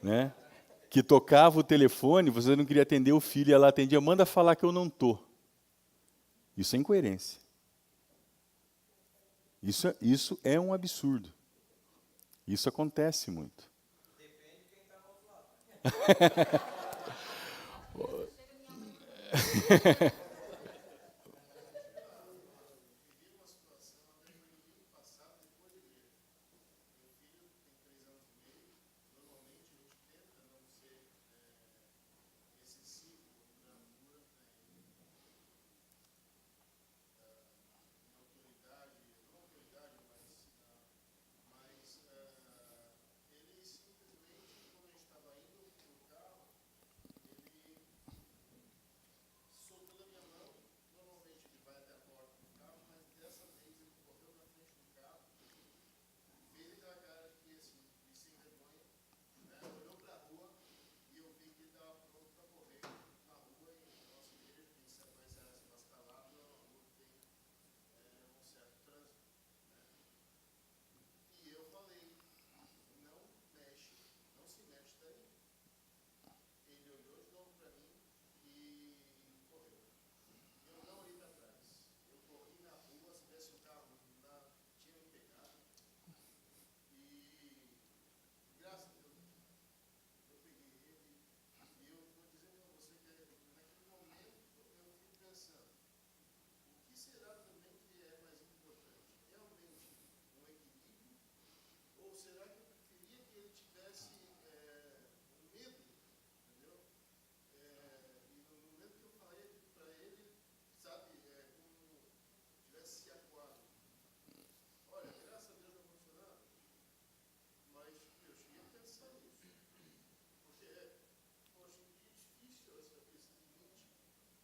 S1: Né? Que tocava o telefone, você não queria atender o filho, e ela atendia, manda falar que eu não estou. Isso é incoerência. Isso é um absurdo. Isso acontece muito. Depende de quem está ao outro lado.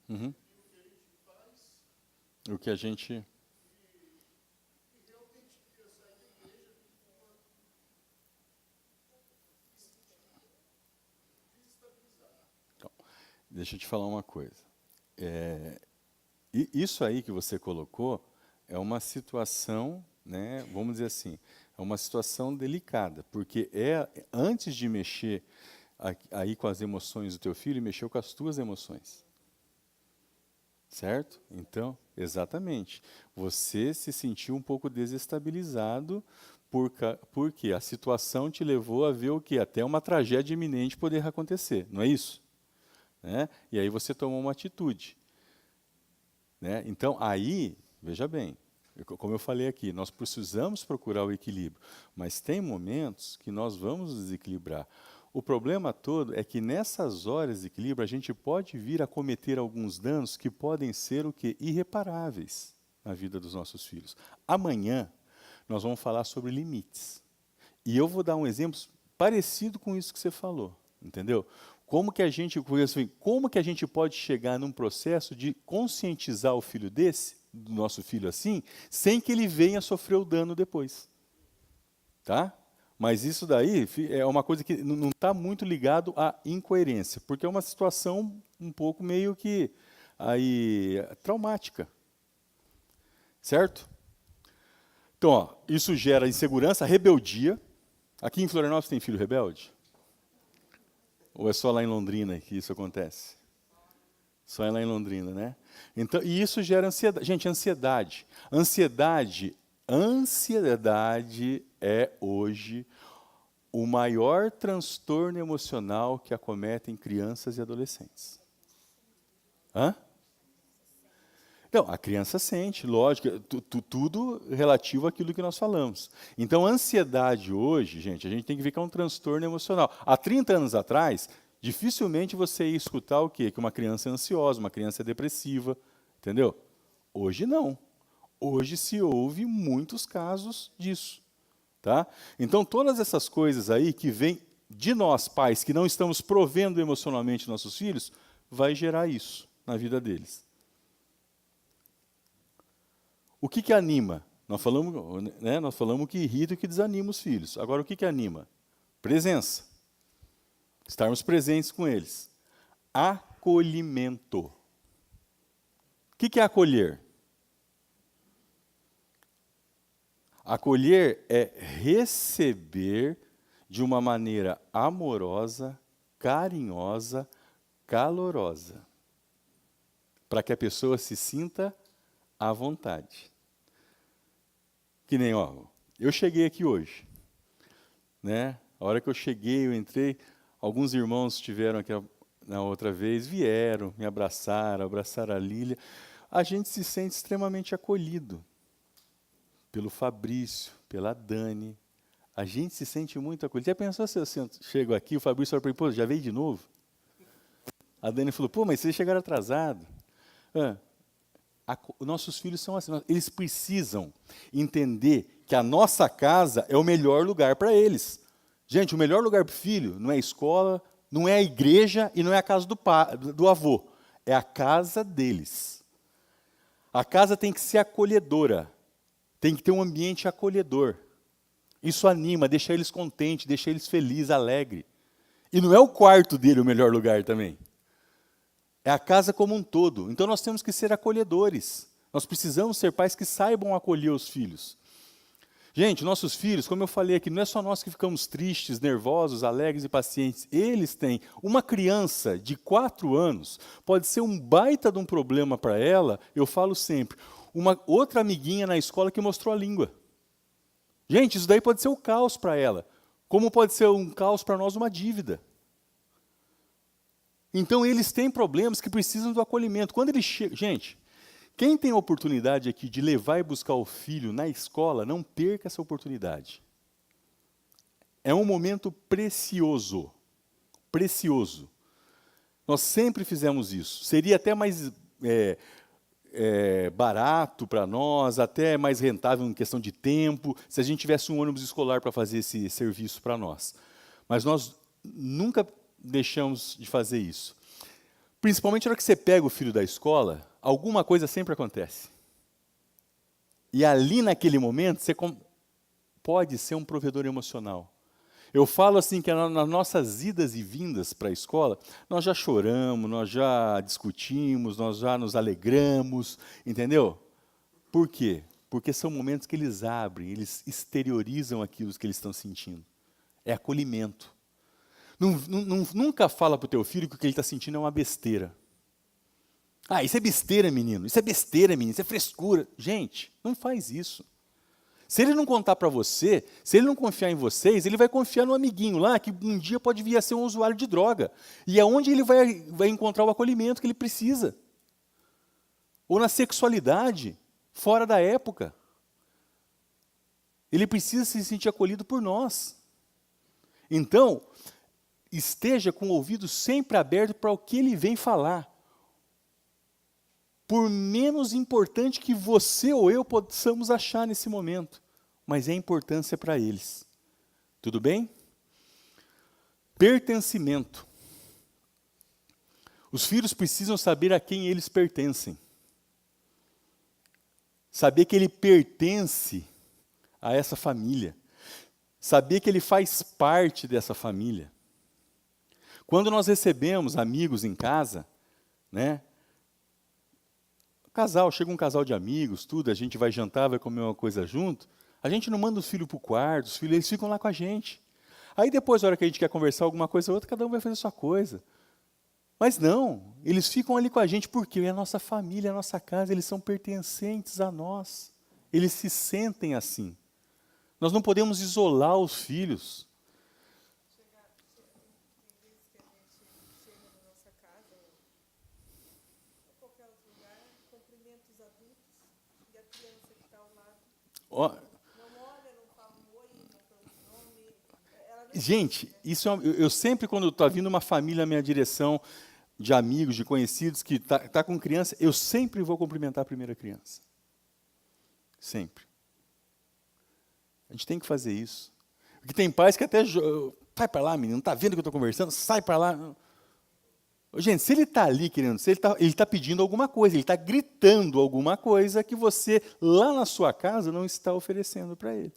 S1: Uhum. O que a gente deixa eu te falar uma coisa. Isso aí que você colocou é uma situação, né, vamos dizer assim, é uma situação delicada, porque antes de mexer aí com as emoções do teu filho, mexeu com as tuas emoções. Certo? Então, exatamente. Você se sentiu um pouco desestabilizado porque a situação te levou a ver o quê? Até uma tragédia iminente poder acontecer, não é isso? Né? E aí você tomou uma atitude. Né? Então, aí, veja bem, como eu falei aqui, nós precisamos procurar o equilíbrio, mas tem momentos que nós vamos desequilibrar. O problema todo é que nessas horas de equilíbrio a gente pode vir a cometer alguns danos que podem ser o quê? Irreparáveis na vida dos nossos filhos. Amanhã nós vamos falar sobre limites. E eu vou dar um exemplo parecido com isso que você falou, entendeu? Como que a gente pode chegar num processo de conscientizar o filho do nosso filho assim, sem que ele venha sofrer o dano depois. Tá? Mas isso daí é uma coisa que não está muito ligado à incoerência, porque é uma situação um pouco meio que aí, traumática. Certo? Então, ó, isso gera insegurança, rebeldia. Aqui em Florianópolis tem filho rebelde? Ou é só lá em Londrina que isso acontece? Só é lá em Londrina, né? Então, e isso gera ansiedade. Gente, ansiedade. Ansiedade é hoje o maior transtorno emocional que acometem crianças e adolescentes. Hã? Não, a criança sente, lógico, tudo relativo àquilo que nós falamos. Então, a ansiedade hoje, gente, a gente tem que ver que é um transtorno emocional. Há 30 anos atrás, dificilmente você ia escutar o quê? Que uma criança é ansiosa, uma criança é depressiva, entendeu? Hoje não. Hoje se ouve muitos casos disso. Tá? Então, todas essas coisas aí que vêm de nós, pais, que não estamos provendo emocionalmente nossos filhos, vai gerar isso na vida deles. O que anima? Nós falamos que irrita e que desanima os filhos. Agora, o que anima? Presença. Estarmos presentes com eles. Acolhimento. O que é acolher? Acolher é receber de uma maneira amorosa, carinhosa, calorosa, para que a pessoa se sinta à vontade. Que nem, ó, eu cheguei aqui hoje, né? A hora que eu cheguei, eu entrei, alguns irmãos estiveram aqui na outra vez, vieram, me abraçaram a Lília. A gente se sente extremamente acolhido pelo Fabrício, pela Dani. A gente se sente muito acolhido. Já pensou se eu chego aqui, o Fabrício falou para mim, pô, já veio de novo? A Dani falou, pô, mas vocês chegaram atrasados. Nossos filhos são assim, eles precisam entender que a nossa casa é o melhor lugar para eles. Gente, o melhor lugar para o filho não é a escola, não é a igreja e não é a casa do avô. É a casa deles. A casa tem que ser acolhedora. Tem que ter um ambiente acolhedor. Isso anima, deixa eles contentes, deixa eles felizes, alegres. E não é o quarto dele o melhor lugar também. É a casa como um todo. Então nós temos que ser acolhedores. Nós precisamos ser pais que saibam acolher os filhos. Gente, nossos filhos, como eu falei aqui, não é só nós que ficamos tristes, nervosos, alegres e pacientes. Eles têm. Uma criança de 4 anos pode ser um baita de um problema para ela, eu falo sempre, uma outra amiguinha na escola que mostrou a língua. Gente, isso daí pode ser um caos para ela, como pode ser um caos para nós uma dívida. Então, eles têm problemas que precisam do acolhimento. Quando eles chegam... Gente, quem tem a oportunidade aqui de levar e buscar o filho na escola, não perca essa oportunidade. É um momento precioso. Precioso. Nós sempre fizemos isso. Seria até mais barato para nós, até mais rentável em questão de tempo, se a gente tivesse um ônibus escolar para fazer esse serviço para nós. Mas nós nunca deixamos de fazer isso. Principalmente na hora que você pega o filho da escola, alguma coisa sempre acontece. E ali naquele momento, você pode ser um provedor emocional. Eu falo assim que nas nossas idas e vindas para a escola, nós já choramos, nós já discutimos, nós já nos alegramos, entendeu? Por quê? Porque são momentos que eles abrem, eles exteriorizam aquilo que eles estão sentindo. É acolhimento. Nunca fala para o teu filho que o que ele está sentindo é uma besteira. Ah, isso é besteira, menino. Isso é besteira, menino. Isso é frescura. Gente, não faz isso. Se ele não contar para você, se ele não confiar em vocês, ele vai confiar no amiguinho lá, que um dia pode vir a ser um usuário de droga. E é onde ele vai encontrar o acolhimento que ele precisa. Ou na sexualidade, fora da época. Ele precisa se sentir acolhido por nós. Então, esteja com o ouvido sempre aberto para o que ele vem falar. Por menos importante que você ou eu possamos achar nesse momento, mas é importância para eles. Tudo bem? Pertencimento. Os filhos precisam saber a quem eles pertencem. Saber que ele pertence a essa família. Saber que ele faz parte dessa família. Quando nós recebemos amigos em casa, né? Chega um casal de amigos, tudo, a gente vai jantar, vai comer uma coisa junto, a gente não manda os filhos para o quarto, os filhos eles ficam lá com a gente. Aí depois, na hora que a gente quer conversar alguma coisa ou outra, cada um vai fazer a sua coisa. Mas não, eles ficam ali com a gente porque é a nossa família, a nossa casa, eles são pertencentes a nós. Eles se sentem assim. Nós não podemos isolar os filhos. Ó, gente, isso eu sempre, quando está vindo uma família à minha direção, de amigos, de conhecidos, que tá com criança, eu sempre vou cumprimentar a primeira criança. Sempre. A gente tem que fazer isso. Porque tem pais que até... Sai para lá, menino, não está vendo que eu estou conversando? Sai para lá. Gente, se ele está ali querendo, se ele tá pedindo alguma coisa, ele está gritando alguma coisa que você, lá na sua casa, não está oferecendo para ele.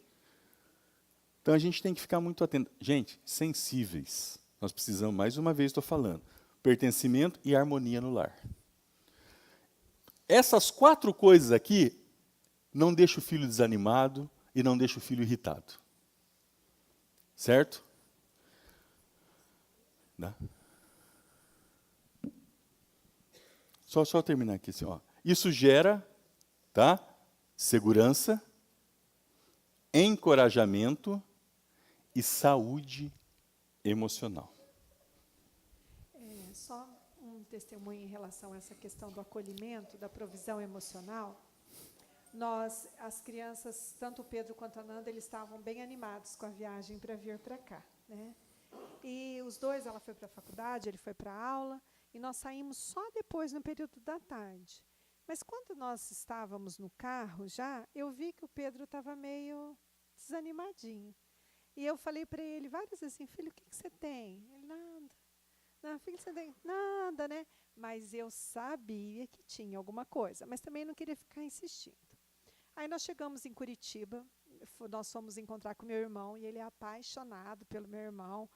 S1: Então, a gente tem que ficar muito atento. Gente, sensíveis. Nós precisamos, mais uma vez estou falando, pertencimento e harmonia no lar. Essas 4 coisas aqui não deixam o filho desanimado e não deixam o filho irritado. Certo? Dá? Só terminar aqui assim, ó. Isso gera, tá? Segurança, encorajamento e saúde emocional.
S3: Só um testemunho em relação a essa questão do acolhimento, da provisão emocional. As crianças, tanto o Pedro quanto a Nanda, eles estavam bem animados com a viagem para vir para cá, né? E os dois, ela foi para a faculdade, ele foi para a aula, e nós saímos só depois, no período da tarde. Mas quando nós estávamos no carro já, eu vi que o Pedro estava meio desanimadinho. E eu falei para ele várias vezes assim, filho, o que você tem? Ele, nada. Não, filho, você tem nada, né? Mas eu sabia que tinha alguma coisa, mas também não queria ficar insistindo. Aí nós chegamos em Curitiba, nós fomos encontrar com meu irmão, e ele é apaixonado pelo meu irmão.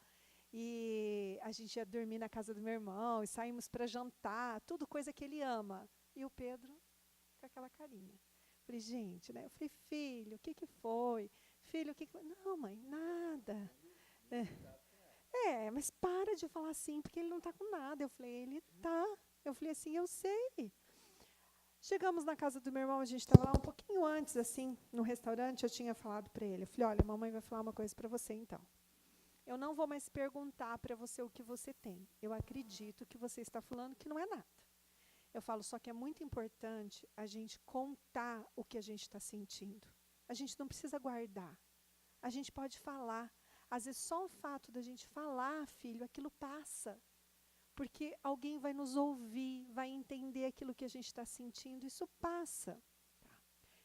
S3: E a gente ia dormir na casa do meu irmão, e saímos para jantar, tudo coisa que ele ama. E o Pedro com aquela carinha. Falei, gente, né? Eu falei, filho, o que foi? Filho, o que foi? Não, mãe, nada. Mas para de falar assim, porque ele não está com nada. Eu falei, ele tá. Eu falei assim, eu sei. Chegamos na casa do meu irmão, a gente estava lá um pouquinho antes, assim, no restaurante, eu tinha falado para ele. Eu falei, olha, a mamãe vai falar uma coisa para você, então. Eu não vou mais perguntar para você o que você tem. Eu acredito que você está falando que não é nada. Eu falo, só que é muito importante a gente contar o que a gente está sentindo. A gente não precisa guardar. A gente pode falar. Às vezes, só o fato da gente falar, filho, aquilo passa. Porque alguém vai nos ouvir, vai entender aquilo que a gente está sentindo. Isso passa. Tá.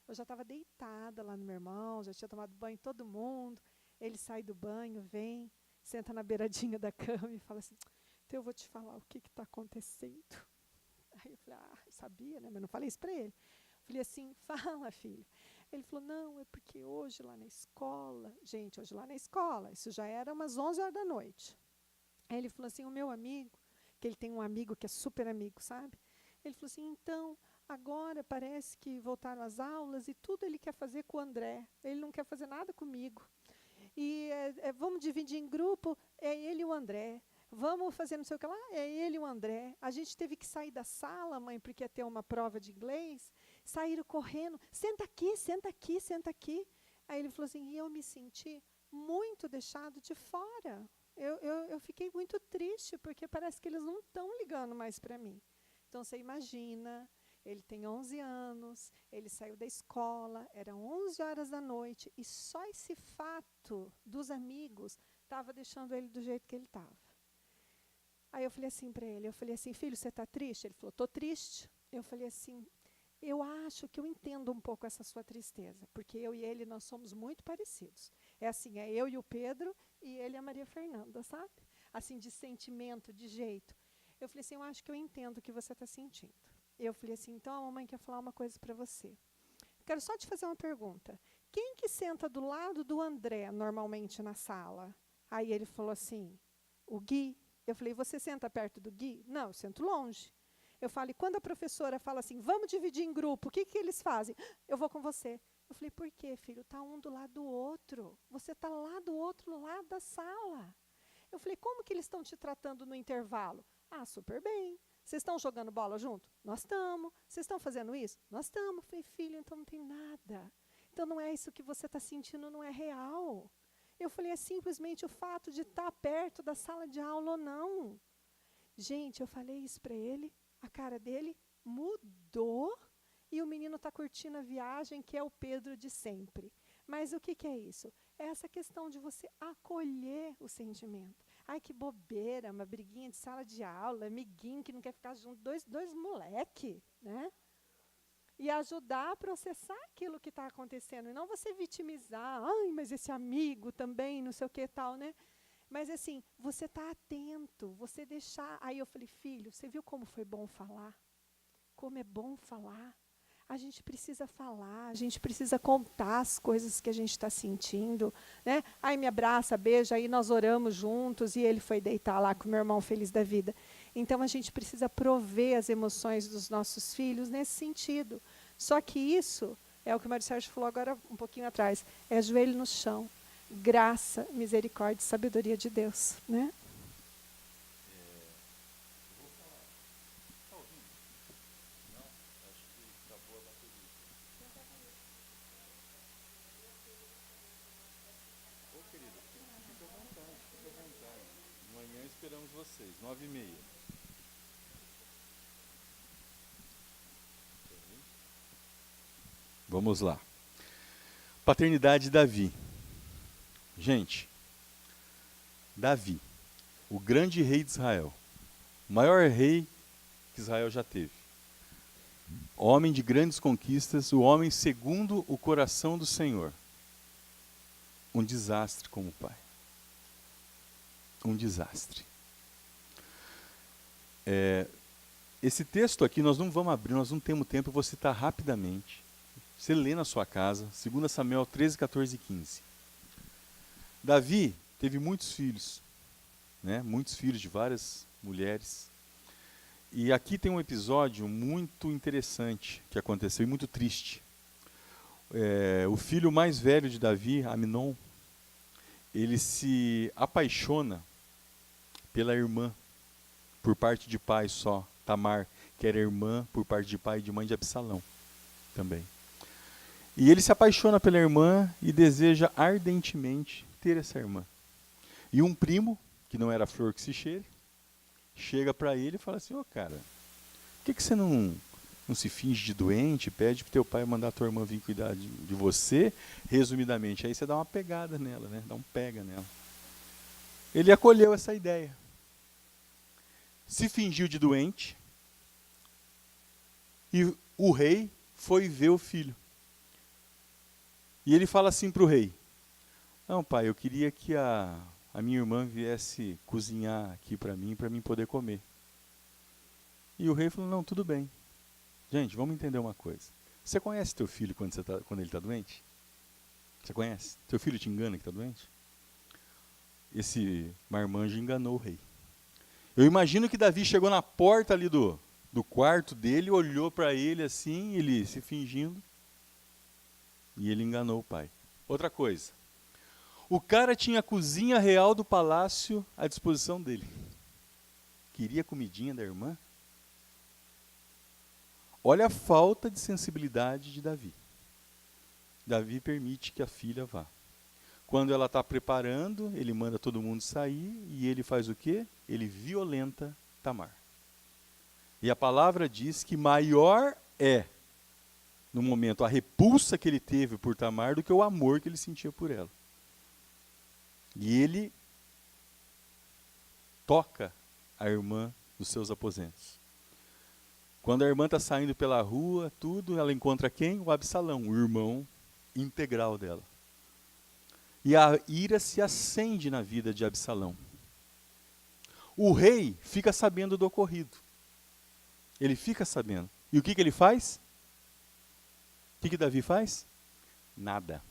S3: Eu já estava deitada lá no meu irmão, já tinha tomado banho todo mundo. Ele sai do banho, vem, senta na beiradinha da cama e fala assim, então eu vou te falar o que está acontecendo. Aí eu falei, eu sabia, né? Mas não falei isso para ele. Falei assim, fala, filho. Ele falou, não, é porque hoje lá na escola, gente, hoje lá na escola, isso já era umas 11 horas da noite. Aí ele falou assim, o meu amigo, que ele tem um amigo que é super amigo, sabe? Ele falou assim, então, agora parece que voltaram as aulas e tudo ele quer fazer com o André. Ele não quer fazer nada comigo. E vamos dividir em grupo, é ele e o André. Vamos fazer não sei o que lá, é ele e o André. A gente teve que sair da sala, mãe, porque ia ter uma prova de inglês. Saíram correndo, senta aqui, senta aqui, senta aqui. Aí ele falou assim, e eu me senti muito deixado de fora. Eu fiquei muito triste, porque parece que eles não estão ligando mais para mim. Então, você imagina, ele tem 11 anos, ele saiu da escola, eram 11 horas da noite, e só esse fato dos amigos estava deixando ele do jeito que ele estava. Aí eu falei assim para ele, eu falei assim, filho, você está triste? Ele falou, estou triste. Eu falei assim, eu acho que eu entendo um pouco essa sua tristeza, porque eu e ele, nós somos muito parecidos. É assim, é eu e o Pedro, e ele e a Maria Fernanda, sabe? Assim, de sentimento, de jeito. Eu falei assim, eu acho que eu entendo o que você está sentindo. Eu falei assim, então a mamãe quer falar uma coisa para você. Quero só te fazer uma pergunta. Quem que senta do lado do André, normalmente, na sala? Aí ele falou assim, o Gui. Eu falei, você senta perto do Gui? Não, eu sento longe. Eu falei, quando a professora fala assim, vamos dividir em grupo, o que eles fazem? Eu vou com você. Eu falei, por quê, filho? Está um do lado do outro. Você está lá do outro lado da sala. Eu falei, como que eles estão te tratando no intervalo? Ah, super bem. Vocês estão jogando bola junto? Nós estamos. Vocês estão fazendo isso? Nós estamos. Eu falei, filho, então não tem nada. Então não é isso que você está sentindo, não é real. Eu falei, é simplesmente o fato de estar perto da sala de aula ou não. Gente, eu falei isso para ele, a cara dele mudou e o menino está curtindo a viagem, que é o Pedro de sempre. Mas o que é isso? É essa questão de você acolher o sentimento. Ai, que bobeira, uma briguinha de sala de aula, amiguinho que não quer ficar junto, dois moleque, né? E ajudar a processar aquilo que está acontecendo, e não você vitimizar, ai, mas esse amigo também, não sei o que tal, né? Mas assim, você está atento, você deixar. Aí eu falei, filho, você viu como foi bom falar? Como é bom falar? A gente precisa falar, a gente precisa contar as coisas que a gente está sentindo, né? Aí me abraça, beija, aí nós oramos juntos, e ele foi deitar lá com o meu irmão feliz da vida. Então, a gente precisa prover as emoções dos nossos filhos nesse sentido. Só que isso é o que o Mário Sérgio falou agora um pouquinho atrás, é joelho no chão, graça, misericórdia e sabedoria de Deus, né?
S1: Amanhã esperamos vocês, 9h30. Vamos lá. Paternidade de Davi. Gente, Davi, o grande rei de Israel, o maior rei que Israel já teve. Homem de grandes conquistas, o homem segundo o coração do Senhor. Um desastre como pai. Um desastre. Esse texto aqui nós não vamos abrir, nós não temos tempo, eu vou citar rapidamente. Você lê na sua casa, 2 Samuel 13, 14 e 15. Davi teve muitos filhos, né? Muitos filhos de várias mulheres. E aqui tem um episódio muito interessante que aconteceu e muito triste. O filho mais velho de Davi, Amnon, ele se apaixona pela irmã, por parte de pai só, Tamar, que era irmã por parte de pai e de mãe de Absalão também. E ele se apaixona pela irmã e deseja ardentemente ter essa irmã. E um primo, que não era flor que se cheire, chega para ele e fala assim, cara, por que você não se finge de doente, pede para teu pai mandar a tua irmã vir cuidar de você, resumidamente. Aí você dá uma pegada nela, né? Dá um pega nela. Ele acolheu essa ideia. Se fingiu de doente e o rei foi ver o filho. E ele fala assim para o rei, não, pai, eu queria que a minha irmã viesse cozinhar aqui para mim poder comer. E o rei falou, não, tudo bem. Gente, vamos entender uma coisa. Você conhece teu filho quando ele está doente? Você conhece? Teu filho te engana que está doente? Esse marmanjo enganou o rei. Eu imagino que Davi chegou na porta ali do quarto dele, olhou para ele assim, ele se fingindo, e ele enganou o pai. Outra coisa, o cara tinha a cozinha real do palácio à disposição dele. Queria comidinha da irmã? Olha a falta de sensibilidade de Davi. Davi permite que a filha vá. Quando ela está preparando, ele manda todo mundo sair e ele faz o quê? Ele violenta Tamar. E a palavra diz que maior é, no momento, a repulsa que ele teve por Tamar do que o amor que ele sentia por ela. E ele toca a irmã dos seus aposentos. Quando a irmã está saindo pela rua, tudo, ela encontra quem? O Absalão, o irmão integral dela. E a ira se acende na vida de Absalão. O rei fica sabendo do ocorrido. Ele fica sabendo. E o que ele faz? O que Davi faz? Nada.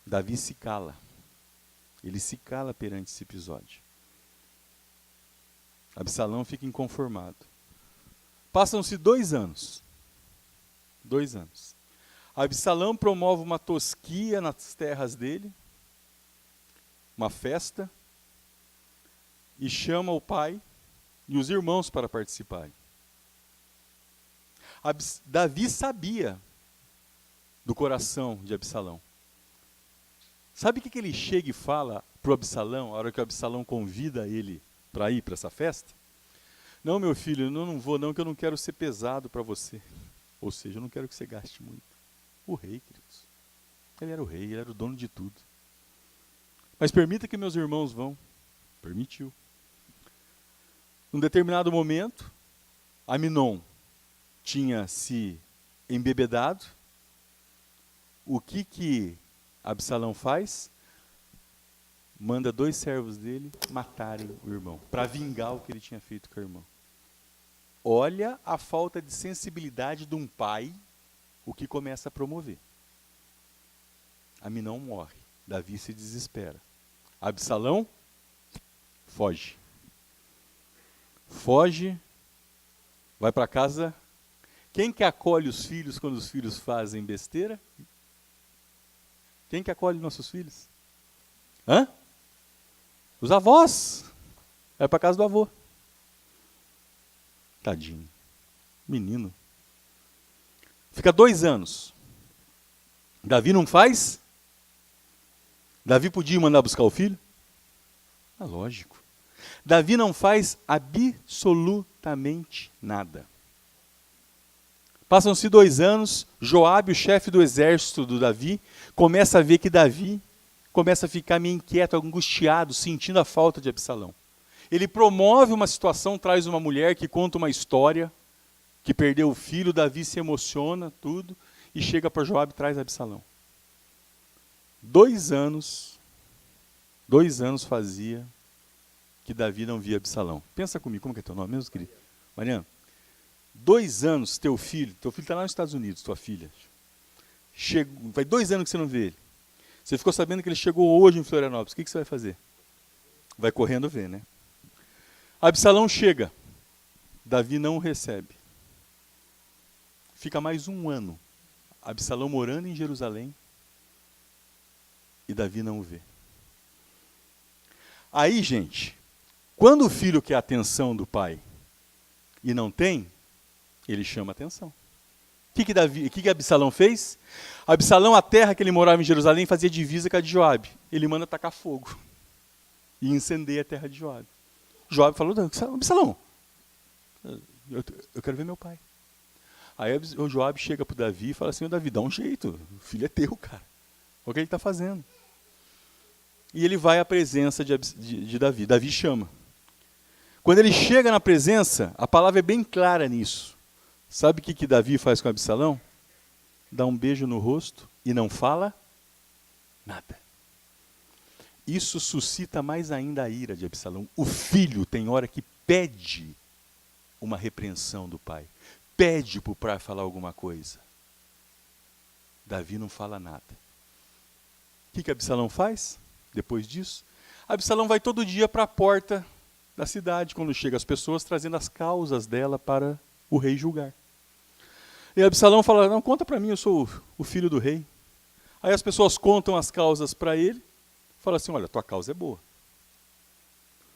S1: Davi se cala. Ele se cala perante esse episódio. Absalão fica inconformado. Passam-se 2 anos. 2 anos. Absalão promove uma tosquia nas terras dele, uma festa, e chama o pai e os irmãos para participarem. Davi sabia do coração de Absalão. Sabe o que ele chega e fala para o Absalão, a hora que o Absalão convida ele para ir para essa festa? Não, meu filho, eu não vou não, que eu não quero ser pesado para você. Ou seja, eu não quero que você gaste muito. O rei, queridos. Ele era o rei, ele era o dono de tudo. Mas permita que meus irmãos vão. Permitiu. Num determinado momento, Aminon tinha se embebedado. O que Absalão faz? Manda 2 servos dele matarem o irmão, para vingar o que ele tinha feito com o irmão. Olha a falta de sensibilidade de um pai, o que começa a promover. Aminon morre, Davi se desespera. Absalão foge. Foge, vai para casa. Quem que acolhe os filhos quando os filhos fazem besteira? Quem que acolhe nossos filhos? Hã? Os avós. Vai para casa do avô. Tadinho. Menino. Fica 2 anos. Davi não faz? Davi podia mandar buscar o filho? Ah, lógico. Davi não faz absolutamente nada. Passam-se 2 anos, Joabe, o chefe do exército do Davi, começa a ver que Davi começa a ficar meio inquieto, angustiado, sentindo a falta de Absalão. Ele promove uma situação, traz uma mulher que conta uma história, que perdeu o filho, Davi se emociona, tudo, e chega para Joabe e traz Absalão. 2 anos fazia que Davi não via Absalão. Pensa comigo, como que é teu nome mesmo, querido? Mariana, 2 anos, teu filho está lá nos Estados Unidos, tua filha. Vai 2 anos que você não vê ele. Você ficou sabendo que ele chegou hoje em Florianópolis. O que você vai fazer? Vai correndo ver, né? Absalão chega. Davi não o recebe. Fica mais 1 ano. Absalão morando em Jerusalém. E Davi não o vê. Aí, gente, quando o filho quer a atenção do pai e não tem, ele chama atenção. O que Absalão fez? Absalão, a terra que ele morava em Jerusalém, fazia divisa com a de Joabe. Ele manda tacar fogo e incendeia a terra de Joabe. Joabe falou, Absalão, eu quero ver meu pai. Aí o Joabe chega para o Davi e fala assim, Davi, dá um jeito, o filho é teu, cara. Olha o que ele está fazendo. E ele vai à presença de Davi. Davi chama. Quando ele chega na presença, a palavra é bem clara nisso. Sabe o que Davi faz com Absalão? Dá um beijo no rosto e não fala nada. Isso suscita mais ainda a ira de Absalão. O filho tem hora que pede uma repreensão do pai. pede para o pai falar alguma coisa. Davi não fala nada. O que Absalão faz depois disso? Absalão vai todo dia para a porta da cidade, quando chegam as pessoas trazendo as causas dela para o rei julgar. E Absalão fala, não, conta para mim, eu sou o filho do rei. Aí as pessoas contam as causas para ele, fala assim, olha, tua causa é boa.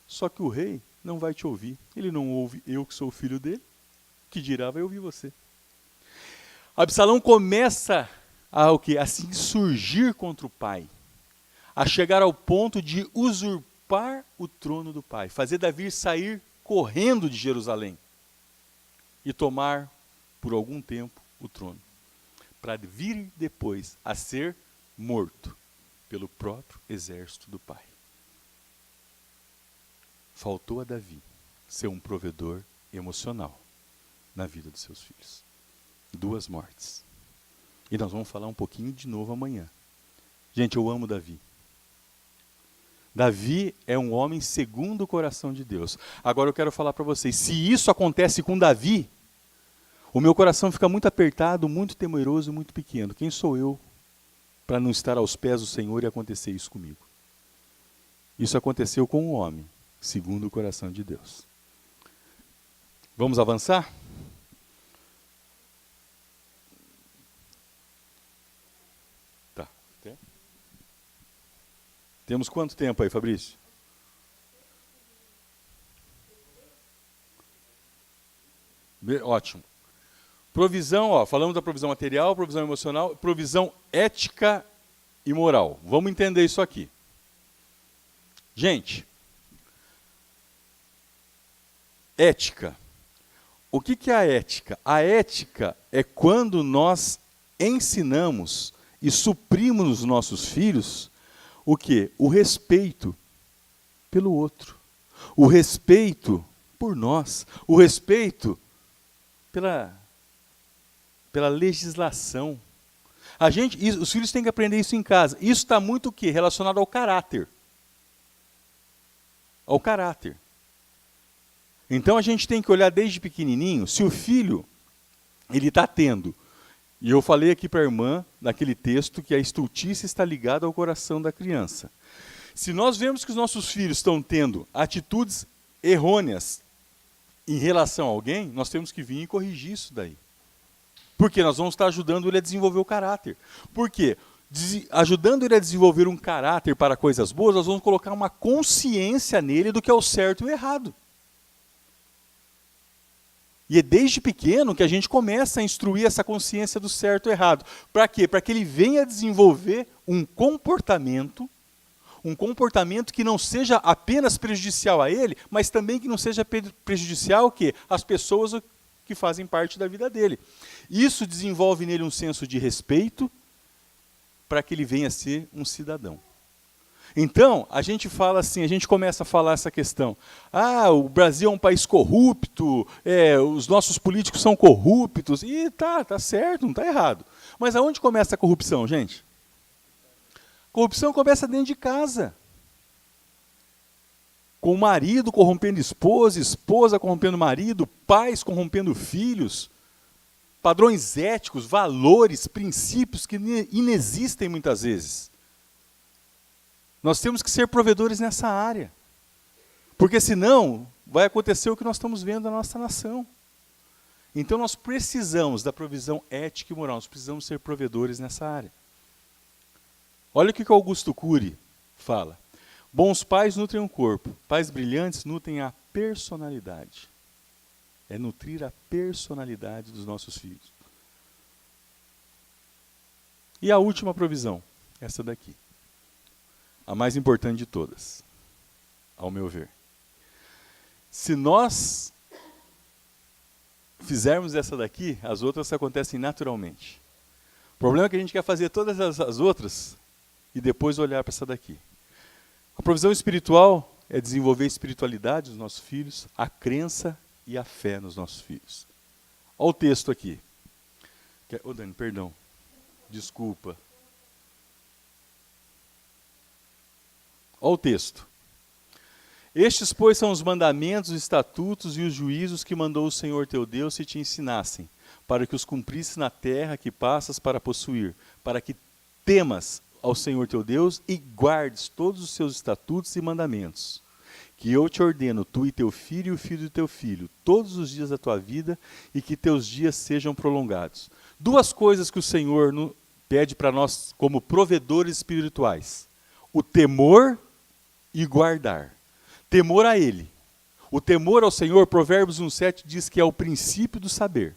S1: Só que o rei não vai te ouvir. Ele não ouve eu que sou o filho dele, que dirá vai ouvir você. Absalão começa a se insurgir contra o pai, a chegar ao ponto de usurpar o trono do pai, fazer Davi sair correndo de Jerusalém e tomar por algum tempo o trono, para vir depois a ser morto pelo próprio exército do pai. Faltou a Davi ser um provedor emocional na vida dos seus filhos. 2 mortes. E nós vamos falar um pouquinho de novo amanhã. Gente, eu amo Davi. Davi é um homem segundo o coração de Deus. Agora eu quero falar para vocês, se isso acontece com Davi, o meu coração fica muito apertado, muito temeroso e muito pequeno. Quem sou eu para não estar aos pés do Senhor e acontecer isso comigo? Isso aconteceu com um homem, segundo o coração de Deus. Vamos avançar? Tá. Temos quanto tempo aí, Fabrício? Ótimo. Provisão, falamos da provisão material, provisão emocional, provisão ética e moral. Vamos entender isso aqui. Gente, ética. O que é a ética? A ética é quando nós ensinamos e suprimos nos nossos filhos o quê? O respeito pelo outro. O respeito por nós. O respeito pela legislação. Os filhos têm que aprender isso em casa. Isso está muito o quê? Relacionado ao caráter. Ao caráter. Então a gente tem que olhar desde pequenininho, se o filho, ele está tendo, e eu falei aqui para a irmã, naquele texto, que a estultice está ligada ao coração da criança. Se nós vemos que os nossos filhos estão tendo atitudes errôneas em relação a alguém, nós temos que vir e corrigir isso daí. Porque nós vamos estar ajudando ele a desenvolver o caráter. Por quê? Ajudando ele a desenvolver um caráter para coisas boas, nós vamos colocar uma consciência nele do que é o certo e o errado. E é desde pequeno que a gente começa a instruir essa consciência do certo e errado. Para quê? Para que ele venha a desenvolver um comportamento que não seja apenas prejudicial a ele, mas também que não seja prejudicial às pessoas que fazem parte da vida dele. Isso desenvolve nele um senso de respeito para que ele venha a ser um cidadão. Então, a gente fala assim, a gente começa a falar essa questão. O Brasil é um país corrupto, os nossos políticos são corruptos, e tá certo, não está errado. Mas aonde começa a corrupção, gente? Corrupção começa dentro de casa. Com o marido corrompendo esposa, esposa corrompendo marido, pais corrompendo filhos, padrões éticos, valores, princípios que inexistem muitas vezes. Nós temos que ser provedores nessa área. Porque senão vai acontecer o que nós estamos vendo na nossa nação. Então nós precisamos da provisão ética e moral, nós precisamos ser provedores nessa área. Olha o que Augusto Cury fala. Bons pais nutrem o corpo, pais brilhantes nutrem a personalidade. É nutrir a personalidade dos nossos filhos. E a última provisão, essa daqui. A mais importante de todas, ao meu ver. Se nós fizermos essa daqui, as outras acontecem naturalmente. O problema é que a gente quer fazer todas as outras e depois olhar para essa daqui. A provisão espiritual é desenvolver a espiritualidade dos nossos filhos, a crença e a fé nos nossos filhos. Olha o texto aqui. Dani, perdão. Desculpa. Olha o texto. Estes, pois, são os mandamentos, os estatutos e os juízos que mandou o Senhor teu Deus se te ensinassem, para que os cumprisses na terra que passas para possuir, para que temas ao Senhor teu Deus e guardes todos os seus estatutos e mandamentos, que eu te ordeno, tu e teu filho e o filho do teu filho, todos os dias da tua vida, e que teus dias sejam prolongados. Duas coisas que o Senhor pede para nós como provedores espirituais: o temor e guardar. Temor a Ele. O temor ao Senhor, Provérbios 1,7 diz que é o princípio do saber.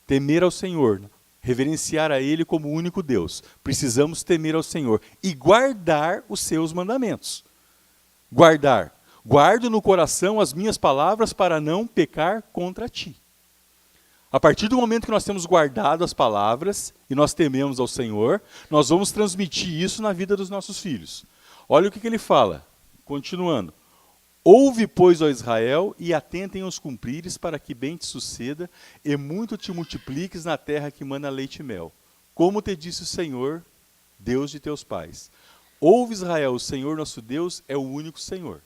S1: Temer ao Senhor, reverenciar a Ele como o único Deus. Precisamos temer ao Senhor e guardar os seus mandamentos. Guardar. Guardo no coração as minhas palavras para não pecar contra ti. A partir do momento que nós temos guardado as palavras e nós tememos ao Senhor, nós vamos transmitir isso na vida dos nossos filhos. Olha o que ele fala, continuando. Ouve, pois, ó Israel, e atentem aos cumprires, para que bem te suceda, e muito te multipliques na terra que mana leite e mel. Como te disse o Senhor, Deus de teus pais. Ouve, Israel, o Senhor nosso Deus é o único Senhor.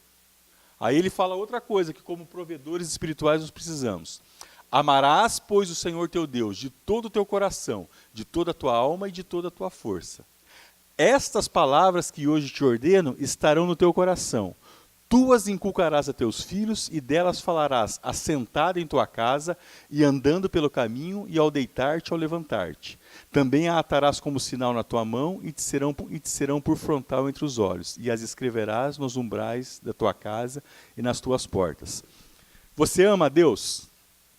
S1: Aí ele fala outra coisa, que como provedores espirituais nós precisamos. Amarás, pois, o Senhor teu Deus de todo o teu coração, de toda a tua alma e de toda a tua força. Estas palavras que hoje te ordeno estarão no teu coração. Tu as inculcarás a teus filhos, e delas falarás assentado em tua casa, e andando pelo caminho, e ao deitar-te e ao levantar-te. Também a atarás como sinal na tua mão, e te serão por frontal entre os olhos, e as escreverás nos umbrais da tua casa e nas tuas portas. Você ama a Deus?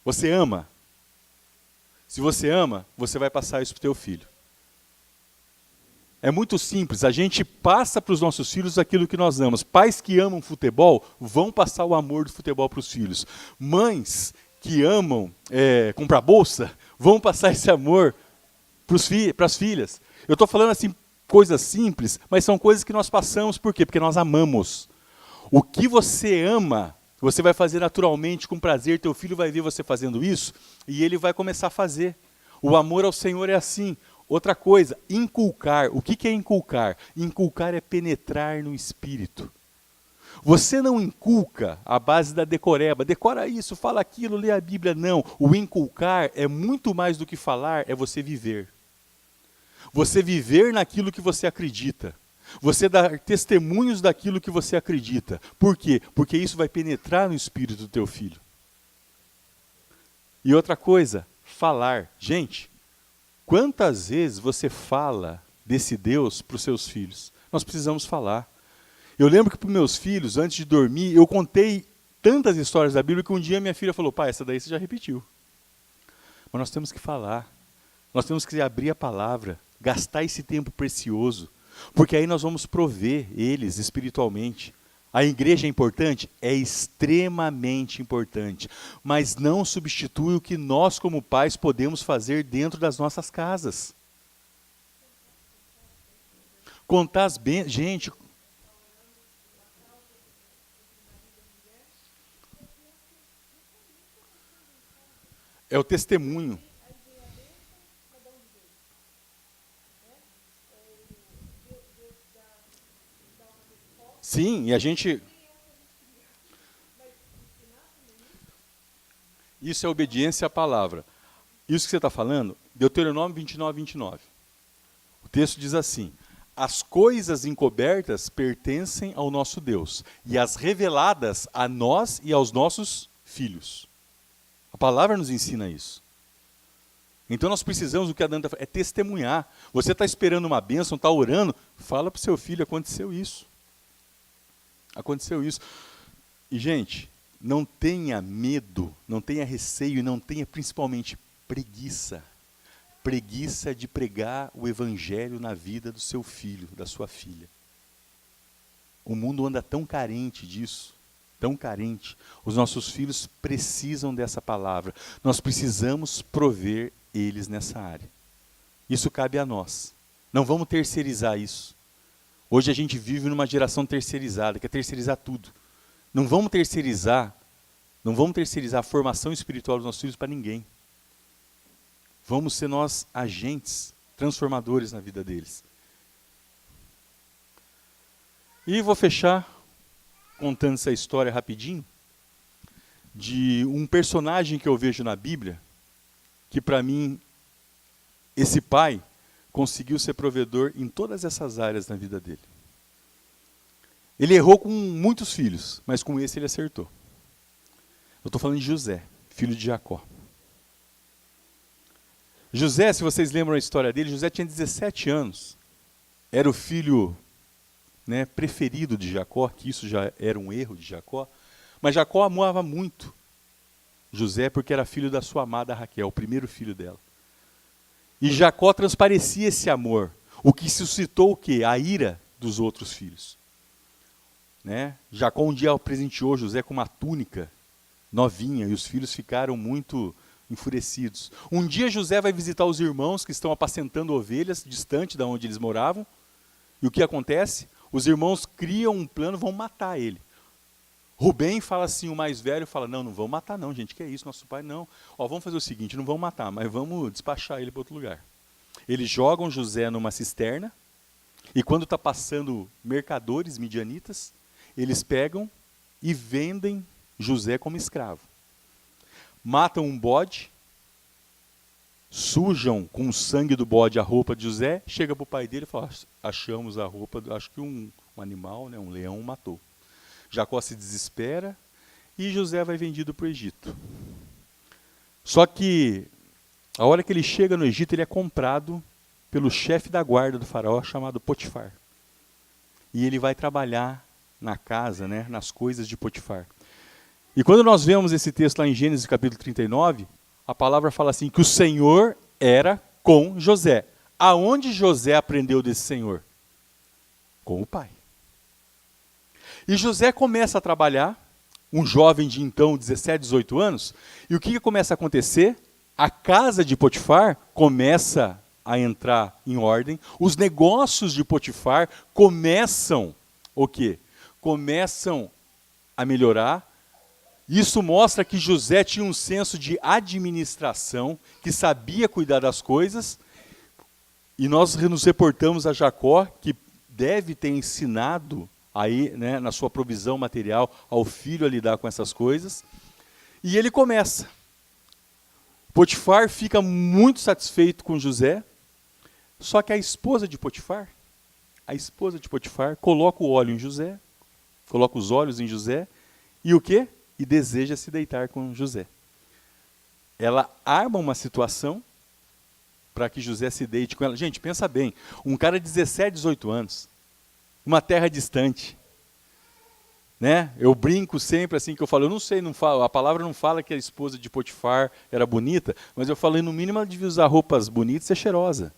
S1: Você ama? Se você ama, você vai passar isso para o teu filho. É muito simples, a gente passa para os nossos filhos aquilo que nós amamos. Pais que amam futebol vão passar o amor do futebol para os filhos. Mães que amam comprar bolsa vão passar esse amor para as filhas. Eu estou falando assim, coisas simples, mas são coisas que nós passamos, por quê? Porque nós amamos. O que você ama, você vai fazer naturalmente, com prazer, teu filho vai ver você fazendo isso, e ele vai começar a fazer. O amor ao Senhor é assim. Outra coisa, inculcar. O que é inculcar? Inculcar é penetrar no espírito. Você não inculca a base da decoreba. Decora isso, fala aquilo, lê a Bíblia. Não. O inculcar é muito mais do que falar, é você viver. Você viver naquilo que você acredita. Você dar testemunhos daquilo que você acredita. Por quê? Porque isso vai penetrar no espírito do teu filho. E outra coisa, falar. Gente, quantas vezes você fala desse Deus para os seus filhos? Nós precisamos falar. Eu lembro que para os meus filhos, antes de dormir, eu contei tantas histórias da Bíblia que um dia minha filha falou: pai, essa daí você já repetiu. Mas nós temos que falar. Nós temos que abrir a palavra, gastar esse tempo precioso, porque aí nós vamos prover eles espiritualmente. A igreja é importante? É extremamente importante, mas não substitui o que nós como pais podemos fazer dentro das nossas casas. Contar as bênçãos, gente. É o testemunho. Sim, e a gente... Isso é obediência à palavra. Isso que você está falando, Deuteronômio 29:29. O texto diz assim: as coisas encobertas pertencem ao nosso Deus, e as reveladas a nós e aos nossos filhos. A palavra nos ensina isso. Então nós precisamos, o que a Dani está falando, é testemunhar. Você está esperando uma bênção, está orando, fala para o seu filho, aconteceu isso. Aconteceu isso. E, gente, não tenha medo, não tenha receio e não tenha principalmente preguiça. Preguiça de pregar o evangelho na vida do seu filho, da sua filha. O mundo anda tão carente disso, tão carente. Os nossos filhos precisam dessa palavra. Nós precisamos prover eles nessa área. Isso cabe a nós. Não vamos terceirizar isso. Hoje a gente vive numa geração terceirizada, quer terceirizar tudo. Não vamos terceirizar a formação espiritual dos nossos filhos para ninguém. Vamos ser nós agentes transformadores na vida deles. E vou fechar contando essa história rapidinho, de um personagem que eu vejo na Bíblia, que para mim, esse pai conseguiu ser provedor em todas essas áreas na vida dele. Ele errou com muitos filhos, mas com esse ele acertou. Eu estou falando de José, filho de Jacó. José, se vocês lembram a história dele, José tinha 17 anos. Era o filho, né, preferido de Jacó, que isso já era um erro de Jacó. Mas Jacó amava muito José porque era filho da sua amada Raquel, o primeiro filho dela. E Jacó transparecia esse amor, o que suscitou o quê? A ira dos outros filhos. Né? Jacó um dia presenteou José com uma túnica novinha e os filhos ficaram muito enfurecidos. Um dia José vai visitar os irmãos que estão apacentando ovelhas distante de onde eles moravam. E o que acontece? Os irmãos criam um plano, vão matar ele. Rubem fala assim, o mais velho fala, não vamos matar não, gente, que é isso, nosso pai não. Ó, vamos fazer o seguinte, não vamos matar, mas vamos despachar ele para outro lugar. Eles jogam José numa cisterna, e quando está passando mercadores midianitas, eles pegam e vendem José como escravo. Matam um bode, sujam com o sangue do bode a roupa de José, chega para o pai dele e fala, achamos a roupa, acho que um animal, né, um leão matou. Jacó se desespera e José vai vendido para o Egito. Só que, a hora que ele chega no Egito, ele é comprado pelo chefe da guarda do faraó, chamado Potifar. E ele vai trabalhar na casa, né, nas coisas de Potifar. E quando nós vemos esse texto lá em Gênesis capítulo 39, a palavra fala assim, que o Senhor era com José. Aonde José aprendeu desse Senhor? Com o pai. E José começa a trabalhar, um jovem de então 17, 18 anos, e o que começa a acontecer? A casa de Potifar começa a entrar em ordem, os negócios de Potifar começam o quê? Começam a melhorar. Isso mostra que José tinha um senso de administração, que sabia cuidar das coisas, e nós nos reportamos a Jacó, que deve ter ensinado aí, né, na sua provisão material, ao filho a lidar com essas coisas. E ele começa. Potifar fica muito satisfeito com José, só que a esposa de Potifar, coloca o óleo em José, coloca os olhos em José, e o quê? E deseja se deitar com José. Ela arma uma situação para que José se deite com ela. Gente, pensa bem, um cara de 17, 18 anos, uma terra distante, né? Eu brinco sempre assim, que eu falo, eu não sei, não falo, a palavra não fala que a esposa de Potifar era bonita, mas eu falei, no mínimo ela devia usar roupas bonitas e ser cheirosa.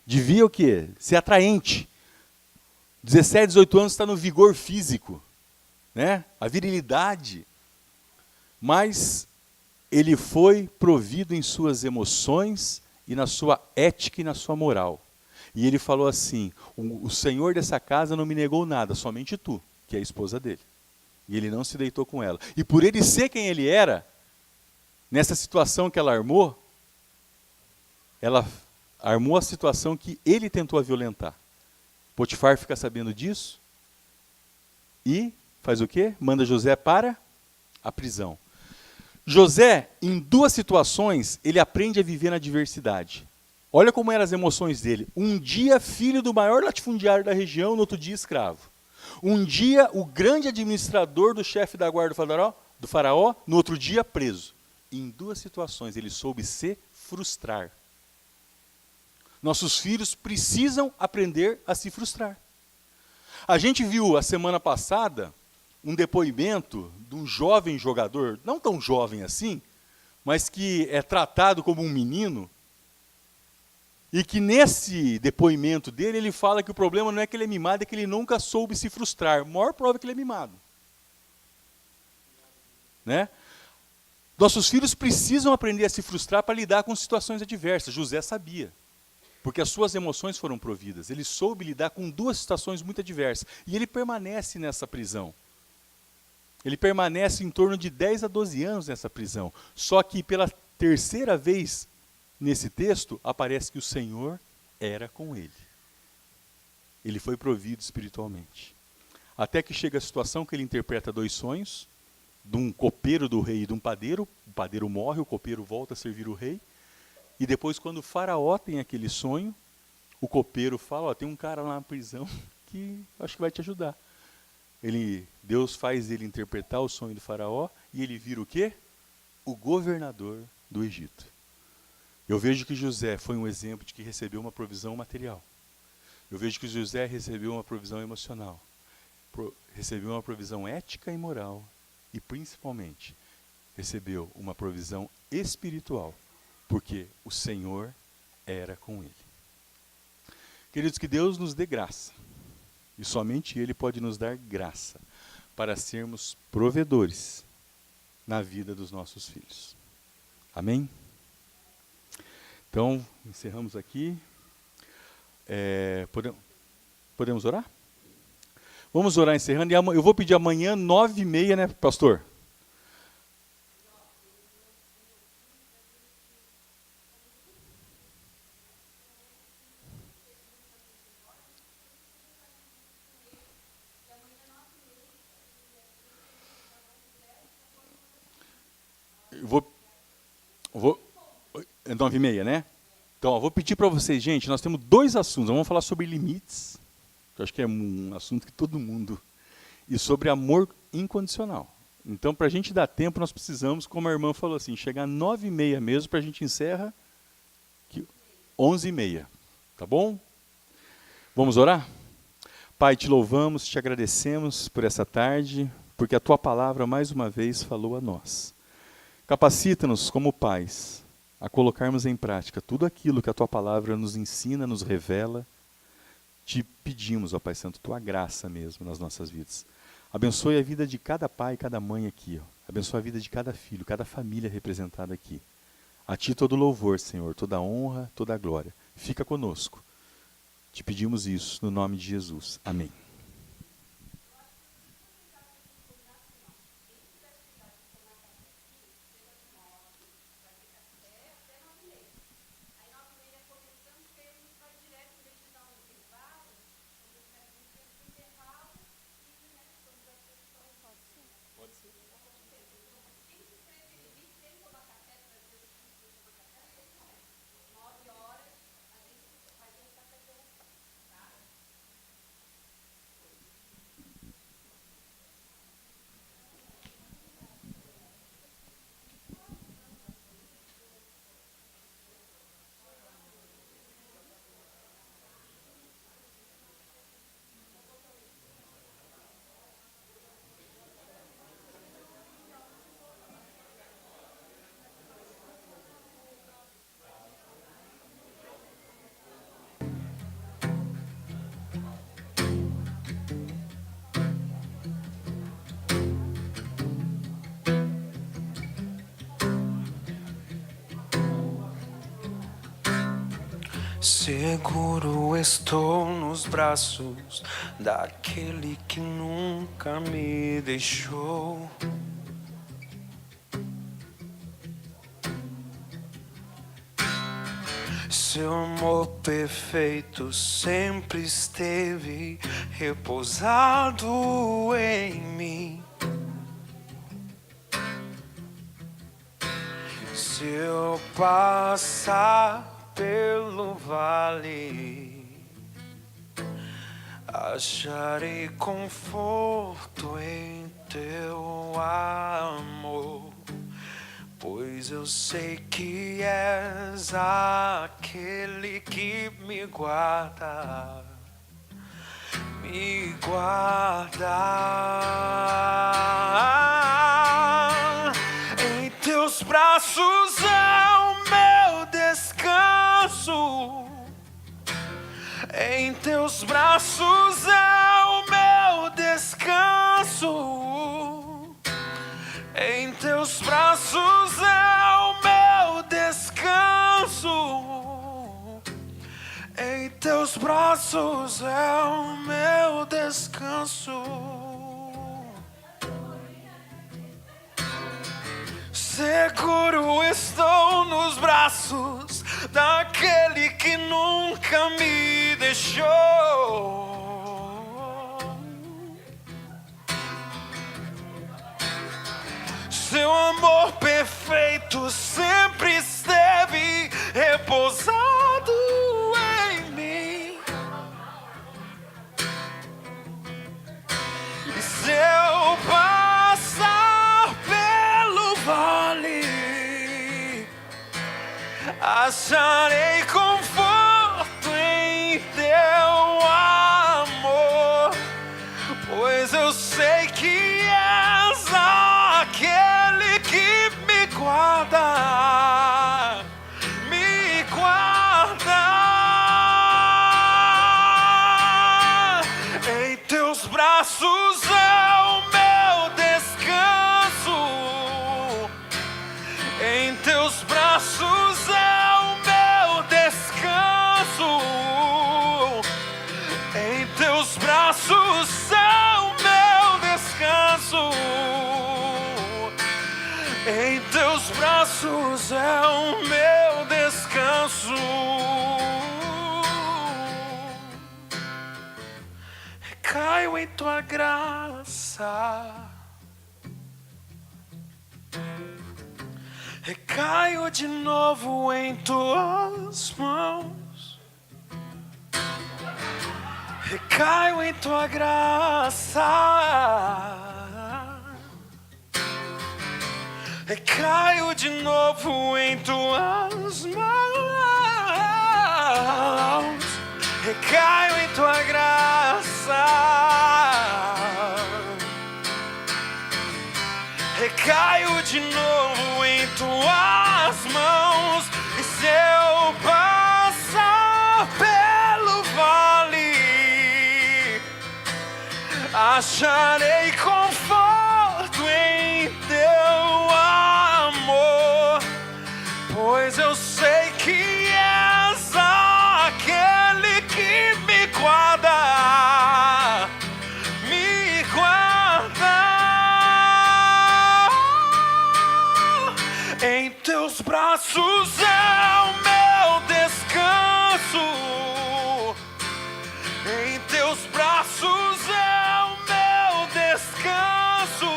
S1: Devia o quê? Ser atraente. 17, 18 anos está no vigor físico, né? A virilidade. Mas ele foi provido em suas emoções e na sua ética e na sua moral. E ele falou assim, o Senhor dessa casa não me negou nada, somente tu, que é a esposa dele. E ele não se deitou com ela. E por ele ser quem ele era, nessa situação que ela armou a situação que ele tentou a violentar. Potifar fica sabendo disso e faz o quê? Manda José para a prisão. José, em duas situações, ele aprende a viver na diversidade. Olha como eram as emoções dele. Um dia, filho do maior latifundiário da região, no outro dia, escravo. Um dia, o grande administrador do chefe da guarda do faraó, no outro dia, preso. Em duas situações, ele soube se frustrar. Nossos filhos precisam aprender a se frustrar. A gente viu, a semana passada, um depoimento de um jovem jogador, não tão jovem assim, mas que é tratado como um menino, e que nesse depoimento dele, ele fala que o problema não é que ele é mimado, é que ele nunca soube se frustrar. A maior prova é que ele é mimado. Né? Nossos filhos precisam aprender a se frustrar para lidar com situações adversas. José sabia, porque as suas emoções foram providas. Ele soube lidar com duas situações muito adversas. E ele permanece nessa prisão. Ele permanece em torno de 10 a 12 anos nessa prisão. Só que pela terceira vez nesse texto, aparece que o Senhor era com ele. Ele foi provido espiritualmente. até que chega a situação que ele interpreta 2 sonhos, de um copeiro do rei e de um padeiro. O padeiro morre, o copeiro volta a servir o rei. E depois, quando o faraó tem aquele sonho, o copeiro fala, tem um cara lá na prisão que acho que vai te ajudar. Deus faz ele interpretar o sonho do faraó e ele vira o quê? O governador do Egito. Eu vejo que José foi um exemplo de que recebeu uma provisão material. Eu vejo que José recebeu uma provisão emocional. Recebeu uma provisão ética e moral. E, principalmente, recebeu uma provisão espiritual. Porque o Senhor era com ele. Queridos, que Deus nos dê graça. E somente Ele pode nos dar graça para sermos provedores na vida dos nossos filhos. Amém? Então, encerramos aqui. Podemos orar? Vamos orar encerrando. E eu vou pedir amanhã, 9h30, né, pastor? É 9h30, né? Então, eu vou pedir para vocês, gente, nós temos 2 assuntos. Vamos falar sobre limites, que eu acho que é um assunto que todo mundo... E sobre amor incondicional. Então, para a gente dar tempo, nós precisamos, como a irmã falou assim, chegar 9h30 mesmo, para a gente encerra 11h30. Tá bom? Vamos orar? Pai, te louvamos, te agradecemos por essa tarde, porque a Tua palavra, mais uma vez, falou a nós. Capacita-nos, como pais, a colocarmos em prática tudo aquilo que a Tua palavra nos ensina, nos revela. Te pedimos, ó Pai Santo, Tua graça mesmo nas nossas vidas. Abençoe a vida de cada pai e cada mãe aqui. Abençoe a vida de cada filho, cada família representada aqui. A Ti todo louvor, Senhor, toda honra, toda glória. Fica conosco. Te pedimos isso no nome de Jesus. Amém.
S4: Seguro estou nos braços daquele que nunca me deixou. Seu amor perfeito sempre esteve repousado em mim. Se eu passar pelo vale, acharei conforto em Teu amor, pois eu sei que és aquele que me guarda, me guarda. Em Teus braços é o meu descanso. Em Teus braços é o meu descanso. Em Teus braços é o meu descanso. Em Teus braços é o meu descanso. Seguro estou nos braços daquele que nunca me deixou. seu amor perfeito sempre esteve repousado em mim. E se eu passar pelo vale, acharei conforto em teu amor, pois eu sei que és aquele que me guarda, me guarda. Em teus braços é o meu descanso, em teus braços é o meu descanso, em teus braços é o meu descanso, em teus braços é o meu descanso. Recaio em tua graça, recaio de novo em tuas mãos, recaio em tua graça, recaio de novo em tuas mãos, recaio em tua graça, recaio de novo em tuas mãos. E se eu passar pelo vale, acharei conforto em teu amor, pois eu sei que és aquele que me guarda, me guarda. Em teus braços é o meu descanso, em teus braços é o meu descanso,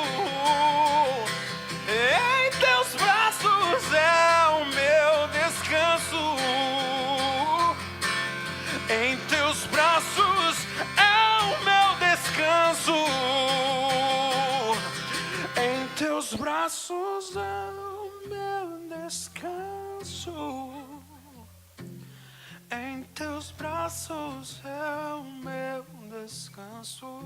S4: em teus braços é o meu descanso, em teus braços é o meu descanso, em teus braços é o meu descanso, em teus braços é o meu descanso,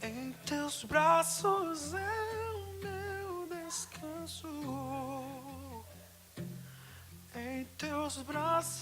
S4: em teus braços é o meu descanso, em teus braços.